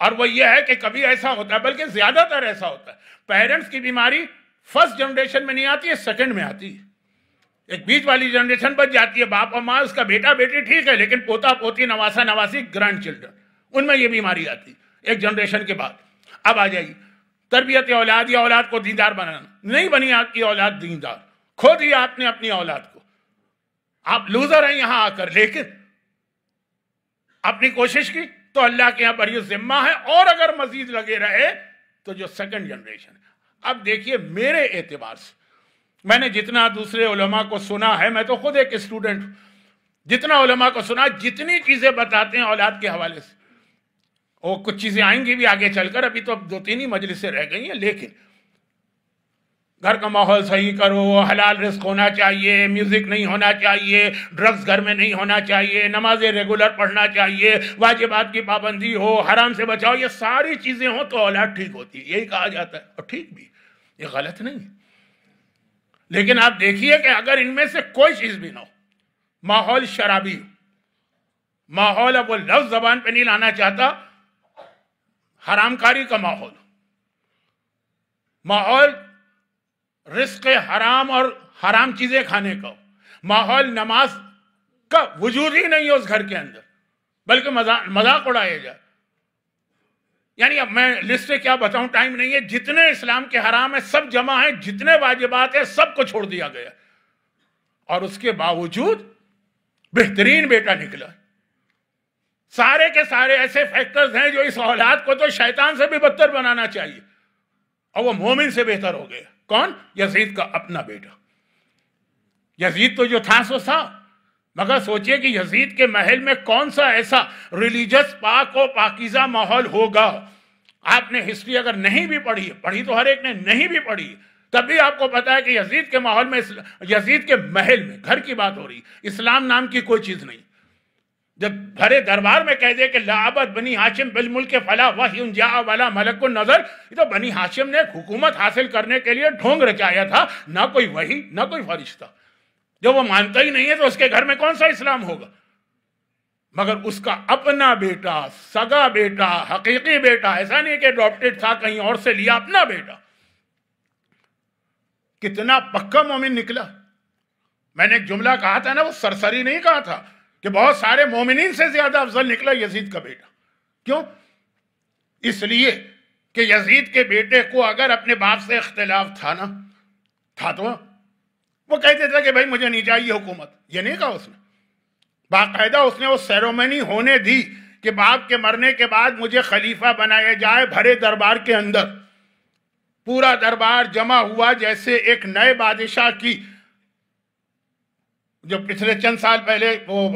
اور وہ یہ ہے کہ کبھی ایسا ہوتا ہے، بلکہ زیادہ تر ایسا ہوتا ہے، پیرنٹس کی بیماری فرسٹ جنریشن میں نہیں آتی ہے، سیکنڈ میں آتی ہے۔ ایک بیچ والی جنریشن بچ جاتی ہے، باپ اور ماں، اس کا بیٹا بیٹی ٹھیک ہے، لیکن پوتا پوتی، نواسا نواسی، گرینڈ چلڈرن، ان میں یہ بیماری آتی ایک جنریشن کے بعد۔ اب آ جائیے تربیت اولاد یا اولاد کو دیندار بنانا، نہیں بنی آپ کی اولاد دیندار، کھو دیا آپ نے اپنی اولاد کو، آپ لوزر ہیں یہاں آ کر۔ لیکن اپنی کوشش کی تو اللہ کے یہاں پر یہ ذمہ ہے، اور اگر مزید لگے رہے تو جو سیکنڈ جنریشن ہے۔ اب دیکھیے میرے اعتبار سے، میں نے جتنا دوسرے علماء کو سنا ہے، میں تو خود ایک اسٹوڈنٹ ہوں، جتنا علماء کو سنا، جتنی چیزیں بتاتے ہیں اولاد کے حوالے سے، وہ کچھ چیزیں آئیں گی بھی آگے چل کر، ابھی تو 2-3 ہی مجلسیں رہ گئی ہیں، لیکن گھر کا ماحول صحیح کرو، حلال رزق ہونا چاہیے، میوزک نہیں ہونا چاہیے، ڈرگز گھر میں نہیں ہونا چاہیے، نمازیں ریگولر پڑھنا چاہیے، واجبات کی پابندی ہو، حرام سے بچاؤ، یہ ساری چیزیں ہوں تو اولاد ٹھیک ہوتی ہے، یہی کہا جاتا ہے، اور ٹھیک بھی، یہ غلط نہیں۔ لیکن آپ دیکھیے کہ اگر ان میں سے کوئی چیز بھی نہ ہو، ماحول شرابی ہو، ماحول، اب وہ لفظ زبان پہ نہیں لانا چاہتا، حرام کاری کا ماحول، ماحول رزق حرام اور حرام چیزیں کھانے کا، ماحول نماز کا وجود ہی نہیں ہے اس گھر کے اندر، بلکہ مذاق اڑایا جائے. یعنی اب میں لسٹ کیا بتاؤں، ٹائم نہیں ہے. جتنے اسلام کے حرام ہیں سب جمع ہیں، جتنے واجبات ہیں سب کو چھوڑ دیا گیا، اور اس کے باوجود بہترین بیٹا نکلا. سارے کے سارے ایسے فیکٹرز ہیں جو اس اولاد کو تو شیطان سے بھی بدتر بنانا چاہیے، اور وہ مومن سے بہتر ہو گیا. کون؟ یزید کا اپنا بیٹا. یزید تو جو تھا سو تھا، مگر سوچئے کہ یزید کے محل میں کون سا ایسا ریلیجس پاک و پاکیزہ ماحول ہوگا. آپ نے ہسٹری اگر نہیں بھی پڑھی تو ہر ایک نے نہیں بھی پڑھی، تب بھی آپ کو پتا ہے کہ یزید کے ماحول میں، یزید کے محل میں، گھر کی بات ہو رہی، اسلام نام کی کوئی چیز نہیں. جب بھرے دربار میں کہہ دے کہ لعبت بنی ہاشم بالملک فلا وحی جاء ولا ملک نظر، یہ تو بنی ہاشم نے حکومت حاصل کرنے کے لیے ڈھونگ رچایا تھا، نہ کوئی وحی نہ کوئی فرشتہ. جب وہ مانتا ہی نہیں ہے تو اس کے گھر میں کون سا اسلام ہوگا؟ مگر اس کا اپنا بیٹا، سگا بیٹا، حقیقی بیٹا، ایسا نہیں کہ اڈاپٹڈ تھا کہیں اور سے لیا، اپنا بیٹا. کتنا پکا مومن نکلا. میں نے ایک جملہ کہا تھا نا، وہ سرسری نہیں کہا تھا، کہ بہت سارے مومنین سے زیادہ افضل نکلا یزید کا بیٹا. کیوں؟ اس لیے کہ یزید کے بیٹے کو اگر اپنے باپ سے اختلاف تھا نا، تھا تو وہ کہتے تھے کہ بھائی مجھے نہیں چاہیے حکومت. یہ نہیں کہا اس نے، باقاعدہ اس نے وہ سیرومنی ہونے دی کہ باپ کے مرنے کے بعد مجھے خلیفہ بنایا جائے. بھرے دربار کے اندر پورا دربار جمع ہوا، جیسے ایک نئے بادشاہ کی، جو پچھلے چند سال پہلے وہ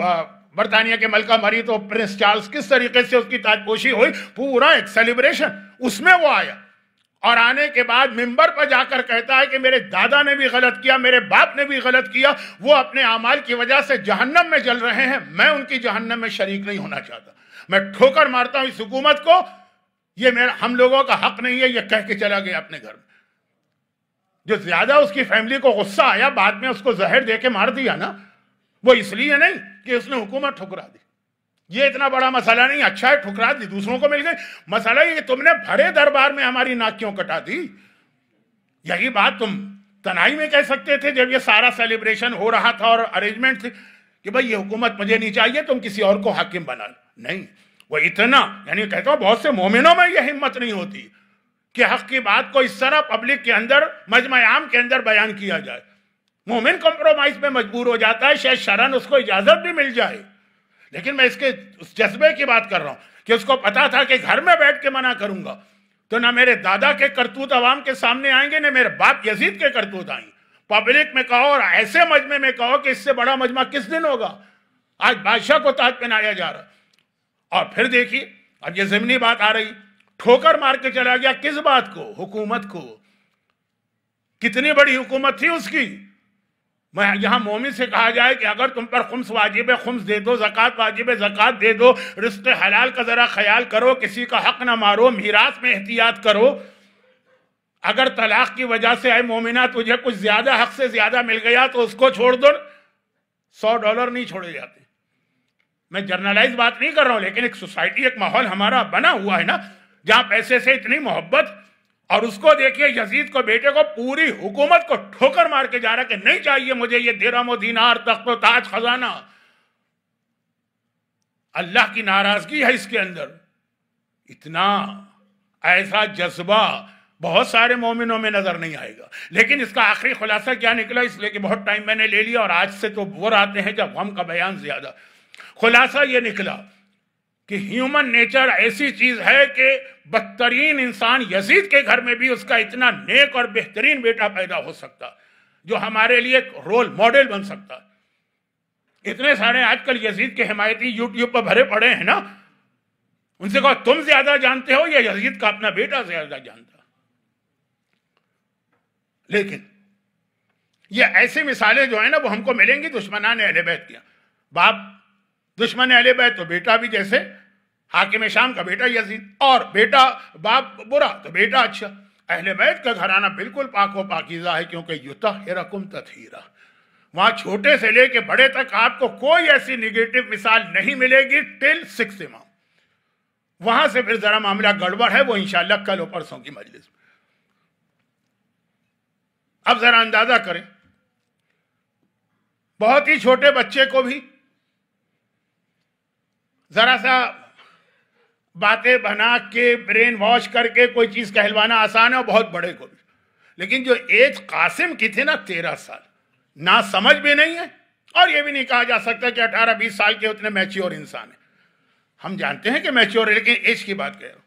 برطانیہ کے ملکہ مری تو پرنس چارلز کس طریقے سے اس کی تاج پوشی ہوئی، پورا ایک سیلیبریشن، اس میں وہ آیا. اور آنے کے بعد ممبر پر جا کر کہتا ہے کہ میرے دادا نے بھی غلط کیا، میرے باپ نے بھی غلط کیا، وہ اپنے اعمال کی وجہ سے جہنم میں جل رہے ہیں، میں ان کی جہنم میں شریک نہیں ہونا چاہتا. میں ٹھوکر مارتا ہوں اس حکومت کو، یہ ہم لوگوں کا حق نہیں ہے. یہ کہہ کے چلا گیا اپنے گھر میں. جو زیادہ اس کی فیملی کو غصہ آیا، بعد میں اس کو زہر دے کے مار دیا نا، وہ اس لیے نہیں کہ اس نے حکومت ٹھکرا دی. یہ اتنا بڑا مسئلہ نہیں، اچھا ہے ٹھکرا دی، دوسروں کو مل گئی. مسئلہ یہ تم نے بھرے دربار میں ہماری ناک کیوں کٹا دی. یہی بات تم تنہائی میں کہہ سکتے تھے جب یہ سارا سیلیبریشن ہو رہا تھا اور ارینجمنٹ تھی کہ بھائی یہ حکومت مجھے نہیں چاہیے، تم کسی اور کو حاکم بنا لو. نہیں، وہ اتنا، یعنی کہتا ہوں بہت سے مومنوں میں یہ ہمت نہیں ہوتی کہ حق کی بات کو اس طرح پبلک کے اندر، مجمع عام کے اندر بیان کیا جائے. مومن کمپرومائز پہ مجبور ہو جاتا ہے، شاید شرعاً اس کو اجازت بھی مل جائے. لیکن میں اس کے اس جذبے کی بات کر رہا ہوں کہ اس کو پتا تھا کہ گھر میں بیٹھ کے منع کروں گا تو نہ میرے دادا کے کرتوت عوام کے سامنے آئیں گے، نہ میرے باپ یزید کے کرتوت آئیں. پبلک میں کہو اور ایسے مجمع میں کہو کہ اس سے بڑا مجمع کس دن ہوگا. آج بادشاہ کو تاج پہنایا جا رہا. اور پھر دیکھیے اب یہ ضمنی بات آ رہی، ٹھوکر مار کے چلا گیا کس بات کو؟ حکومت کو. کتنی بڑی حکومت تھی اس کی. میں یہاں مومن سے کہا جائے کہ اگر تم پر خمس واجب ہے خمس دے دو، زکوٰۃ واجب ہے زکوٰۃ دے دو، رزق حلال کا ذرا خیال کرو، کسی کا حق نہ مارو، میراث میں احتیاط کرو. اگر طلاق کی وجہ سے اے مومنہ تجھے کچھ زیادہ حق سے زیادہ مل گیا تو اس کو چھوڑ دو. $100 نہیں چھوڑے جاتے. میں جرنلائز بات نہیں کر رہا ہوں، لیکن ایک سوسائٹی، ایک ماحول ہمارا بنا ہوا ہے نا جہاں پیسے سے اتنی محبت. اور اس کو دیکھیے یزید کو، بیٹے کو، پوری حکومت کو ٹھوکر مار کے جا رہا کہ نہیں چاہیے مجھے یہ درہم و دینار، تخت و تاج، خزانہ. اللہ کی ناراضگی ہے اس کے اندر. اتنا ایسا جذبہ بہت سارے مومنوں میں نظر نہیں آئے گا. لیکن اس کا آخری خلاصہ کیا نکلا، اس لیے کہ بہت ٹائم میں نے لے لیا اور آج سے تو وہ آتے ہیں جب غم کا بیان زیادہ. خلاصہ یہ نکلا کہ ہیومن نیچر ایسی چیز ہے کہ بدترین انسان یزید کے گھر میں بھی اس کا اتنا نیک اور بہترین بیٹا پیدا ہو سکتا جو ہمارے لیے ایک رول ماڈل بن سکتا. اتنے سارے آج کل یزید کے حمایتی یوٹیوب پر بھرے پڑے ہیں نا، ان سے کہو تم زیادہ جانتے ہو یا یزید کا اپنا بیٹا زیادہ جانتا. لیکن یہ ایسی مثالیں جو ہیں نا وہ ہم کو ملیں گی دشمنان اہل بیت کی. باپ دشمن اہل بیت تو بیٹا بھی، جیسے حاکم شام کا بیٹا یزید، اور بیٹا باپ برا تو بیٹا اچھا. اہل بیت کا گھرانہ بالکل پاک و پاکیزہ ہے، کیونکہ یطہرکم تطہیرا. وہاں چھوٹے سے لے کے بڑے تک آپ کو کوئی ایسی نگیٹو مثال نہیں ملے گی ٹل 6 امام. وہاں سے پھر ذرا معاملہ گڑبڑ ہے، وہ انشاءاللہ کل و پرسوں کی مجلس میں. اب ذرا اندازہ کریں، بہت ہی چھوٹے بچے کو بھی ذرا سا باتیں بنا کے برین واش کر کے کوئی چیز کہلوانا آسان ہے اور بہت بڑے کو بھی، لیکن جو ایج قاسم کی تھی نا 13 سال، نہ سمجھ بھی نہیں ہے، اور یہ بھی نہیں کہا جا سکتا کہ 18-20 سال کے اتنے میچیور انسان ہیں. ہم جانتے ہیں کہ میچیور ہے، لیکن ایج کی بات کہہ رہا ہوں.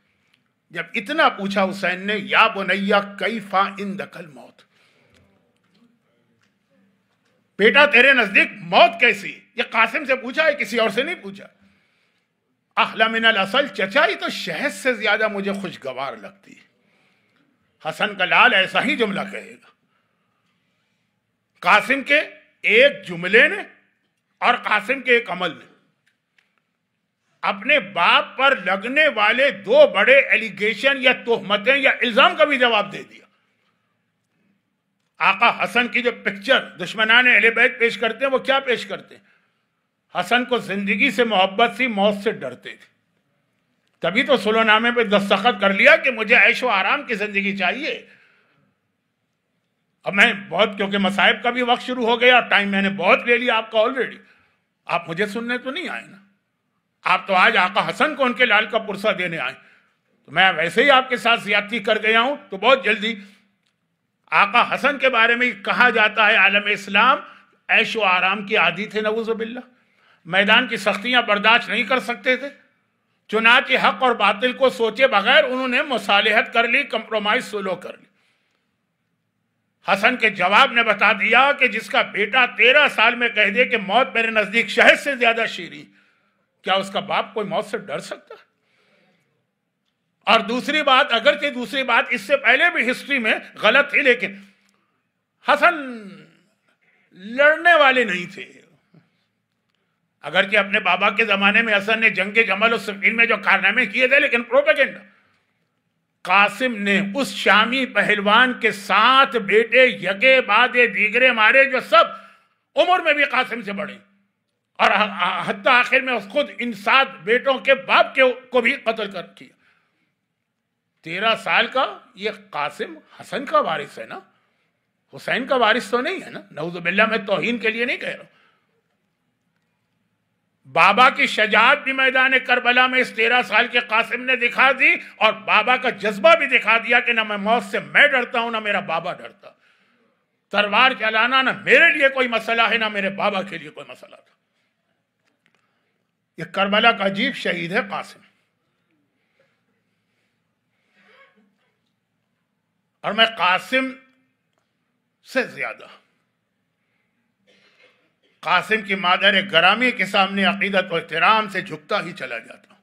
جب اتنا پوچھا حسین نے، یا بنیا کیفا عندک الموت، بیٹا تیرے نزدیک موت کیسی؟ یہ قاسم سے پوچھا ہے، کسی اور سے نہیں پوچھا. احلی من الاصل، چچا یہ تو شہد سے زیادہ مجھے خوشگوار لگتی ہے. حسن کا لال ایسا ہی جملہ کہے گا. قاسم کے ایک جملے نے اور قاسم کے ایک عمل نے اپنے باپ پر لگنے والے 2 بڑے ایلیگیشن یا تہمتیں یا الزام کا بھی جواب دے دیا. آقا حسن کی جو پکچر دشمنان اہل بیت پیش کرتے ہیں، وہ کیا پیش کرتے ہیں؟ حسن کو زندگی سے محبت سی، موت سے ڈرتے تھے. تبھی تو صلح نامے پہ دستخط کر لیا کہ مجھے عیش و آرام کی زندگی چاہیے. اب میں بہت، کیونکہ مصائب کا بھی وقت شروع ہو گیا، ٹائم میں نے بہت لے لیا آپ کا آلریڈی. آپ مجھے سننے تو نہیں آئے نا، آپ تو آج آقا حسن کو ان کے لال کا پرسہ دینے آئے. تو میں ویسے ہی آپ کے ساتھ زیادتی کر گیا ہوں، تو بہت جلدی آقا حسن کے بارے میں کہا جاتا ہے عالم اسلام عیش و آرام کی عادی تھے، نعوذ باللہ. میدان کی سختیاں برداشت نہیں کر سکتے تھے، چنانچہ حق اور باطل کو سوچے بغیر انہوں نے مصالحت کر لی، کمپرومائز سلو کر لی. حسن کے جواب نے بتا دیا کہ جس کا بیٹا 13 سال میں کہہ دے کہ موت میرے نزدیک شہد سے زیادہ شیریں، کیا اس کا باپ کوئی موت سے ڈر سکتا ہے؟ اور دوسری بات، اگرچہ دوسری بات اس سے پہلے بھی ہسٹری میں غلط تھی، لیکن حسن لڑنے والے نہیں تھے. اگرچہ اپنے بابا کے زمانے میں حسن نے جنگ جمل اور صفین میں جو کارنامے کیے تھے، لیکن پروپیگنڈا. قاسم نے اس شامی پہلوان کے 7 بیٹے یکے بعد دیگرے مارے، جو سب عمر میں بھی قاسم سے بڑے، اور حتی آخر میں خود ان 7 بیٹوں کے باپ کو بھی قتل کر کیا. 13 سال کا یہ قاسم حسن کا وارث ہے نا، حسین کا وارث تو نہیں ہے نا. نعوذ باللہ، میں توہین کے لیے نہیں کہہ رہا ہوں. بابا کی شجاعت بھی میدان کربلا میں اس 13 سال کے قاسم نے دکھا دی، اور بابا کا جذبہ بھی دکھا دیا کہ نہ میں موت سے میں ڈرتا ہوں، نہ میرا بابا ڈرتا. تلوار چلانا نہ میرے لیے کوئی مسئلہ ہے، نہ میرے بابا کے لیے کوئی مسئلہ تھا. یہ کربلا کا عجیب شہید ہے قاسم. اور میں قاسم سے زیادہ قاسم کی مادر گرامی کے سامنے عقیدت و احترام سے جھکتا ہی چلا جاتا ہوں.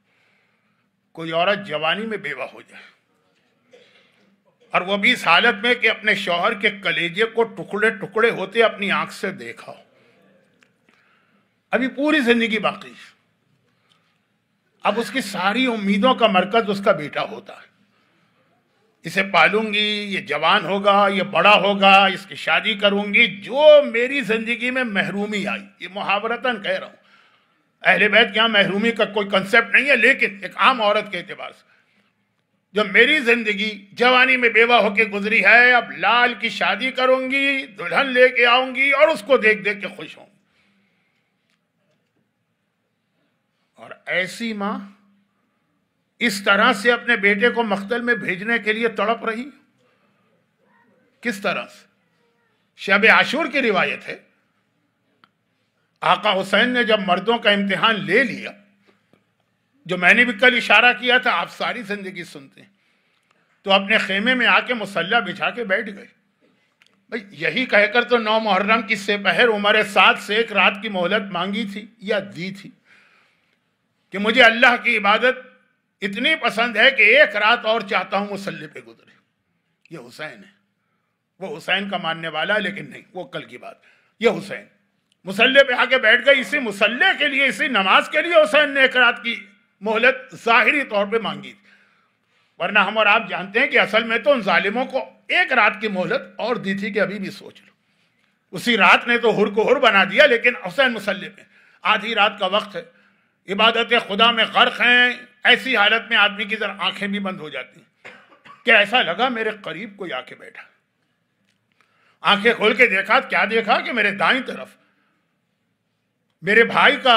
کوئی عورت جوانی میں بیوہ ہو جائے، اور وہ بھی اس حالت میں کہ اپنے شوہر کے کلیجے کو ٹکڑے ٹکڑے ہوتے اپنی آنکھ سے دیکھا ہو، ابھی پوری زندگی باقی، اب اس کی ساری امیدوں کا مرکز اس کا بیٹا ہوتا ہے. اسے پالوں گی، یہ جوان ہوگا، یہ بڑا ہوگا، اس کی شادی کروں گی. جو میری زندگی میں محرومی آئی، یہ محاورتاً کہہ رہا ہوں، اہل بیت کے یہاں محرومی کا کوئی کنسپٹ نہیں ہے، لیکن ایک عام عورت کے اعتبار سے جو میری زندگی جوانی میں بیوہ ہو کے گزری ہے، اب لال کی شادی کروں گی، دلہن لے کے آؤں گی، اور اس کو دیکھ دیکھ کے خوش ہوں. اور ایسی ماں اس طرح سے اپنے بیٹے کو مقتل میں بھیجنے کے لیے تڑپ رہی. کس طرح سے؟ شب عاشور کی روایت ہے، آقا حسین نے جب مردوں کا امتحان لے لیا، جو میں نے بھی کل اشارہ کیا تھا، آپ ساری زندگی سنتے ہیں، تو اپنے خیمے میں آ کے مصلی بچھا کے بیٹھ گئے. بھئی یہی کہہ کر تو 9 محرم کی سپہر عمر سعد سے 1 رات کی مہلت مانگی تھی یا دی تھی کہ مجھے اللہ کی عبادت اتنی پسند ہے کہ 1 رات اور چاہتا ہوں مصلی پہ گزرے. یہ حسین ہے، وہ حسین کا ماننے والا، لیکن نہیں، وہ کل کی بات. یہ حسین مصلی پہ آ کے بیٹھ گئے. اسی مصلی کے لیے، اسی نماز کے لیے حسین نے 1 رات کی مہلت ظاہری طور پہ مانگی تھی، ورنہ ہم اور آپ جانتے ہیں کہ اصل میں تو ان ظالموں کو 1 رات کی مہلت اور دی تھی کہ ابھی بھی سوچ لو. اسی رات نے تو ہر کو ہر بنا دیا، لیکن حسین مصلی پہ، آدھی رات کا وقت ہے، عبادت خدا میں غرق ہیں. ایسی حالت میں آدمی کی ذرا آنکھیں بھی بند ہو جاتی ہیں کہ ایسا لگا میرے قریب کوئی آ کے بیٹھا. آنکھیں کھول کے دیکھا، کیا دیکھا کہ میرے دائیں طرف میرے بھائی کا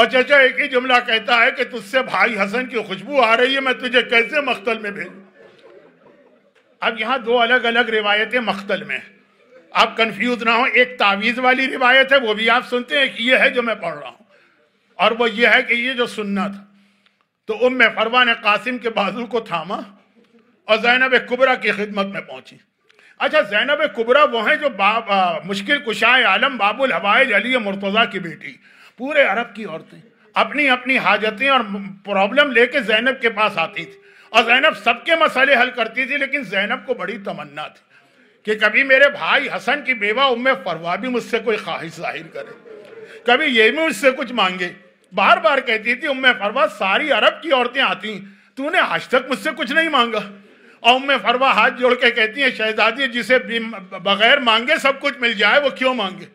اور چچا ایک ہی جملہ کہتا ہے کہ تجھ سے بھائی حسن کی خوشبو آ رہی ہے، میں تجھے کیسے مقتل میں بھیجوں؟ اب یہاں دو الگ الگ روایتیں مقتل میں، آپ کنفیوز نہ ہو. ایک تعویذ والی روایت ہے، وہ بھی آپ سنتے ہیں کہ یہ ہے جو میں پڑھ رہا ہوں، اور وہ یہ ہے کہ یہ جو سننا تھا. تو ام فروہ نے قاسم کے بازو کو تھاما اور زینب کبریٰ کی خدمت میں پہنچی. اچھا، زینب کبریٰ وہ ہیں جو مشکل کشائے عالم باب الحوائج علی مرتضیٰ کی بیٹی. پورے عرب کی عورتیں اپنی اپنی حاجتیں اور پرابلم لے کے زینب کے پاس آتی تھی، اور زینب سب کے مسئلے حل کرتی تھی. لیکن زینب کو بڑی تمنا تھی کہ کبھی میرے بھائی حسن کی بیوہ ام فروہ بھی مجھ سے کوئی خواہش ظاہر کرے، کبھی یہ بھی مجھ سے کچھ مانگے. بار بار کہتی تھی ام فروہ ساری عرب کی عورتیں آتی ہیں، تو نے آج تک مجھ سے کچھ نہیں مانگا. اور ام فروہ ہاتھ جوڑ کے کہتی ہیں شہزادی جسے بغیر مانگے سب کچھ مل جائے وہ کیوں مانگے.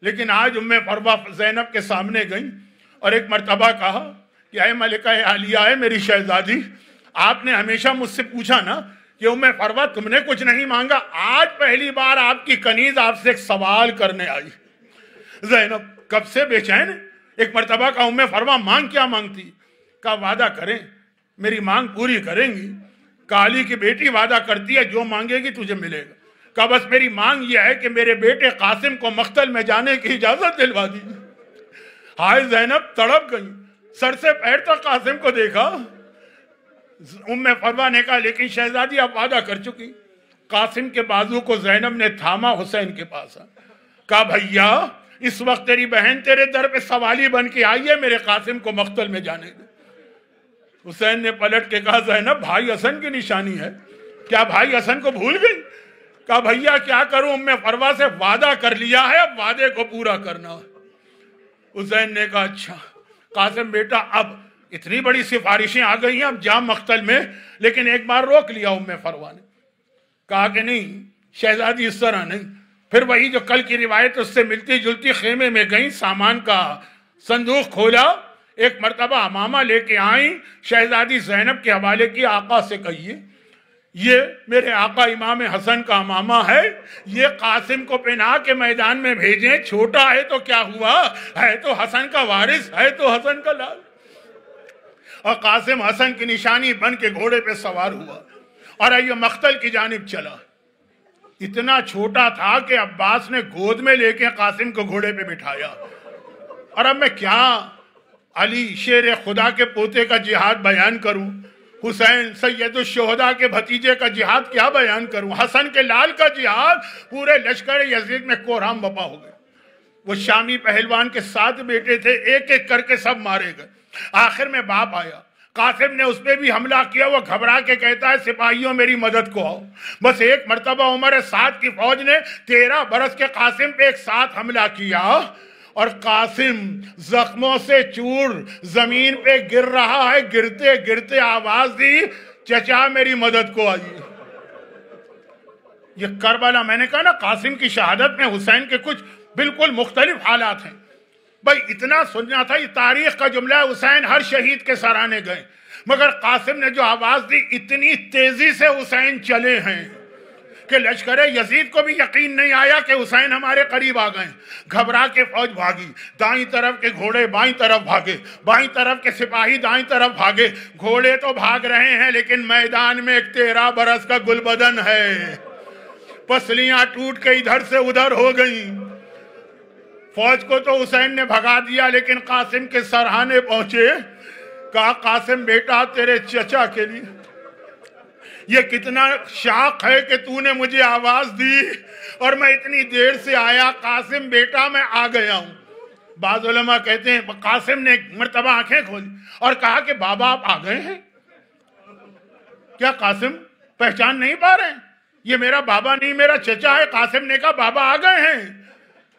لیکن آج ام فروہ زینب کے سامنے گئیں اور ایک مرتبہ کہا کہ اے ملکہ عالیہ، ہے میری شہزادی، آپ نے ہمیشہ مجھ سے پوچھا نا کہ ام فروہ تم نے کچھ نہیں مانگا، آج پہلی بار آپ کی کنیز آپ سے ایک سوال کرنے آئی. زینب کب سے بے چین. ایک مرتبہ کا ام فروہ مانگ کیا مانگتی؟ کا وعدہ کریں میری مانگ پوری کریں گی. کالی کی بیٹی وعدہ کرتی ہے جو مانگے گی تجھے ملے گا. کا بس میری مانگ یہ ہے کہ میرے بیٹے قاسم کو مقتل میں جانے کی اجازت دلوا دیجیے. ہائے زینب تڑپ گئی، سر سے پیر تک قاسم کو دیکھا. ام فروہ نے کہا لیکن شہزادی آپ وعدہ کر چکی. قاسم کے بازو کو زینب نے تھاما، حسین کے پاس کہا بھیا اس وقت تیری بہن تیرے در پہ سوالی بن کے آئی ہے، میرے قاسم کو مقتل میں جانے دے. حسین نے پلٹ کے کہا زینب بھائی حسن کی نشانی ہے، کیا بھائی حسن کو بھول گئی؟ کہا بھیا کیا کروں، ام فروہ سے وعدہ کر لیا ہے، اب وعدے کو پورا کرنا. حسین نے کہا اچھا قاسم بیٹا، اب اتنی بڑی سفارشیں آ گئی ہیں، اب جا مقتل میں. لیکن ایک بار روک لیا ام فروہ نے، کہا کہ نہیں شہزادی اس طرح نہیں. پھر وہی جو کل کی روایت اس سے ملتی جلتی، خیمے میں گئیں، سامان کا صندوق کھولا، ایک مرتبہ امامہ لے کے آئیں، شہزادی زینب کے حوالے کی، آقا سے کہیے یہ میرے آقا امام حسن کا امامہ ہے، یہ قاسم کو پہنا کے میدان میں بھیجیں، چھوٹا ہے تو کیا ہوا، ہے تو حسن کا وارث، ہے تو حسن کا لال. اور قاسم حسن کی نشانی بن کے گھوڑے پہ سوار ہوا اور یہ مقتل کی جانب چلا. اتنا چھوٹا تھا کہ عباس نے گود میں لے کے قاسم کو گھوڑے پہ بٹھایا. اور اب میں کیا علی شیر خدا کے پوتے کا جہاد بیان کروں، حسین سید الشہداء کے بھتیجے کا جہاد کیا بیان کروں، حسن کے لال کا جہاد. پورے لشکر یزید میں کوہرام بپا ہو گئے. وہ شامی پہلوان کے 7 بیٹے تھے، ایک ایک کر کے سب مارے گئے. آخر میں باپ آیا، قاسم نے اس پہ بھی حملہ کیا. وہ گھبرا کے کہتا ہے سپاہیوں میری مدد کو آؤ. بس ایک مرتبہ عمر سعد کی فوج نے 13 برس کے قاسم پہ ایک ساتھ حملہ کیا اور قاسم زخموں سے چور زمین پہ گر رہا ہے. گرتے گرتے آواز دی چچا میری مدد کو آئیے. یہ کربلا، میں نے کہا نا قاسم کی شہادت میں حسین کے کچھ بالکل مختلف حالات ہیں. بھائی اتنا سننا تھا، یہ تاریخ کا جملہ ہے، حسین ہر شہید کے سرانے گئے، مگر قاسم نے جو آواز دی اتنی تیزی سے حسین چلے ہیں کہ لشکر یزید کو بھی یقین نہیں آیا کہ حسین ہمارے قریب آ گئے. گھبرا کے فوج بھاگی، دائیں طرف کے گھوڑے بائیں طرف بھاگے، بائیں طرف کے سپاہی دائیں طرف بھاگے. گھوڑے تو بھاگ رہے ہیں لیکن میدان میں ایک 13 برس کا گل بدن ہے، پسلیاں ٹوٹ کے ادھر سے ادھر ہو گئیں. فوج کو تو حسین نے بھگا دیا لیکن قاسم کے سرہانے پہنچے. کہا قاسم بیٹا تیرے چچا کے لیے یہ کتنا شاق ہے کہ تو نے مجھے آواز دی اور میں اتنی دیر سے آیا. قاسم بیٹا میں آ گیا ہوں. بعض علماء کہتے ہیں قاسم نے ایک مرتبہ آنکھیں کھولی اور کہا کہ بابا آپ آ گئے ہیں. کیا قاسم پہچان نہیں پا رہے ہیں؟ یہ میرا بابا نہیں میرا چچا ہے. قاسم نے کہا بابا آ گئے ہیں.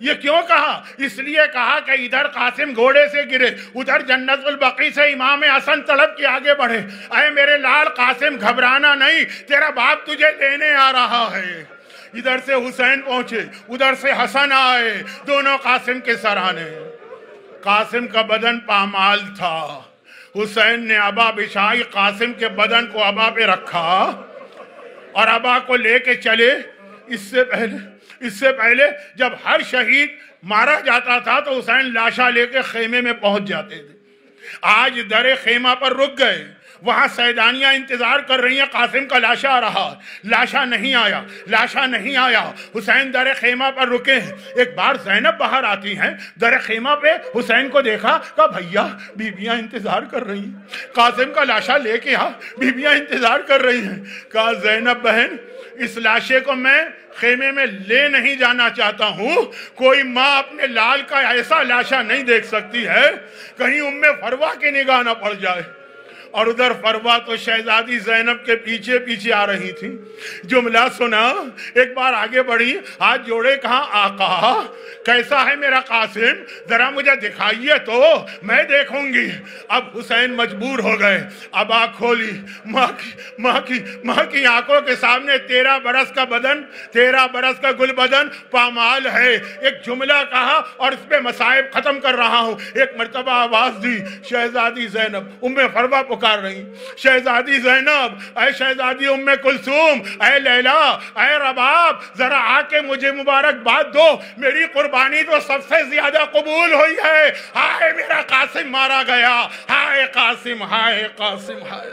یہ کیوں کہا؟ اس لیے کہا کہ ادھر قاسم گھوڑے سے گرے، ادھر جنت البقیع سے امام حسن تڑپ کے آگے بڑھے. اے میرے لال قاسم گھبرانا نہیں، تیرا باپ تجھے لینے آ رہا ہے. ادھر سے حسین پہنچے، ادھر سے حسن آئے، دونوں قاسم کے سرانے. قاسم کا بدن پامال تھا، حسین نے ابا بچھائی، قاسم کے بدن کو ابا پہ رکھا اور ابا کو لے کے چلے. اس سے پہلے جب ہر شہید مارا جاتا تھا تو حسین لاشا لے کے خیمے میں پہنچ جاتے تھے. آج در خیمہ پر رک گئے, وہاں سیدانیاں انتظار کر رہی ہیں, قاسم کا لاشا آ رہا, لاشا نہیں آیا, لاشا نہیں آیا. حسین در خیمہ پر رکے ہیں. ایک بار زینب باہر آتی ہیں در خیمہ پہ, حسین کو دیکھا, کہا بھیا بیویاں انتظار کر رہی ہیں, قاسم کا لاشا لے کے آ, بیویاں انتظار کر رہی ہیں. کہا زینب بہن, اس لاشے کو میں خیمے میں لے نہیں جانا چاہتا ہوں. کوئی ماں اپنے لال کا ایسا لاشا نہیں دیکھ سکتی ہے, کہیں ام فروا کی نگاہ نہ پڑ جائے. اور ادھر فروا تو شہزادی زینب کے پیچھے پیچھے آ رہی تھی. جملہ سنا, ایک بار آگے بڑھی, ہاتھ جوڑے, کہا آقا کیسا ہے میرا قاسم, ذرا مجھے دکھائیے تو میں دیکھوں گی. اب حسین مجبور ہو گئے, اب آنکھ کھولی, ماں کی آنکھوں کے سامنے 13 برس کا بدن, 13 برس کا گل بدن پامال ہے. ایک جملہ کہا اور اس پہ مصائب ختم کر رہا ہوں. ایک مرتبہ آواز دی, شہزادی زینب, ام فروا پکار رہی, شہزادی زینب, اے شہزادی ام کلثوم, اے لیلا, اے رباب, ذرا آ کے مجھے مبارکباد دو, میری قربانی تو سب سے زیادہ قبول ہوئی ہے. ہائے میرا قاسم مارا گیا, ہائے قاسم, ہائے قاسم, ہائے.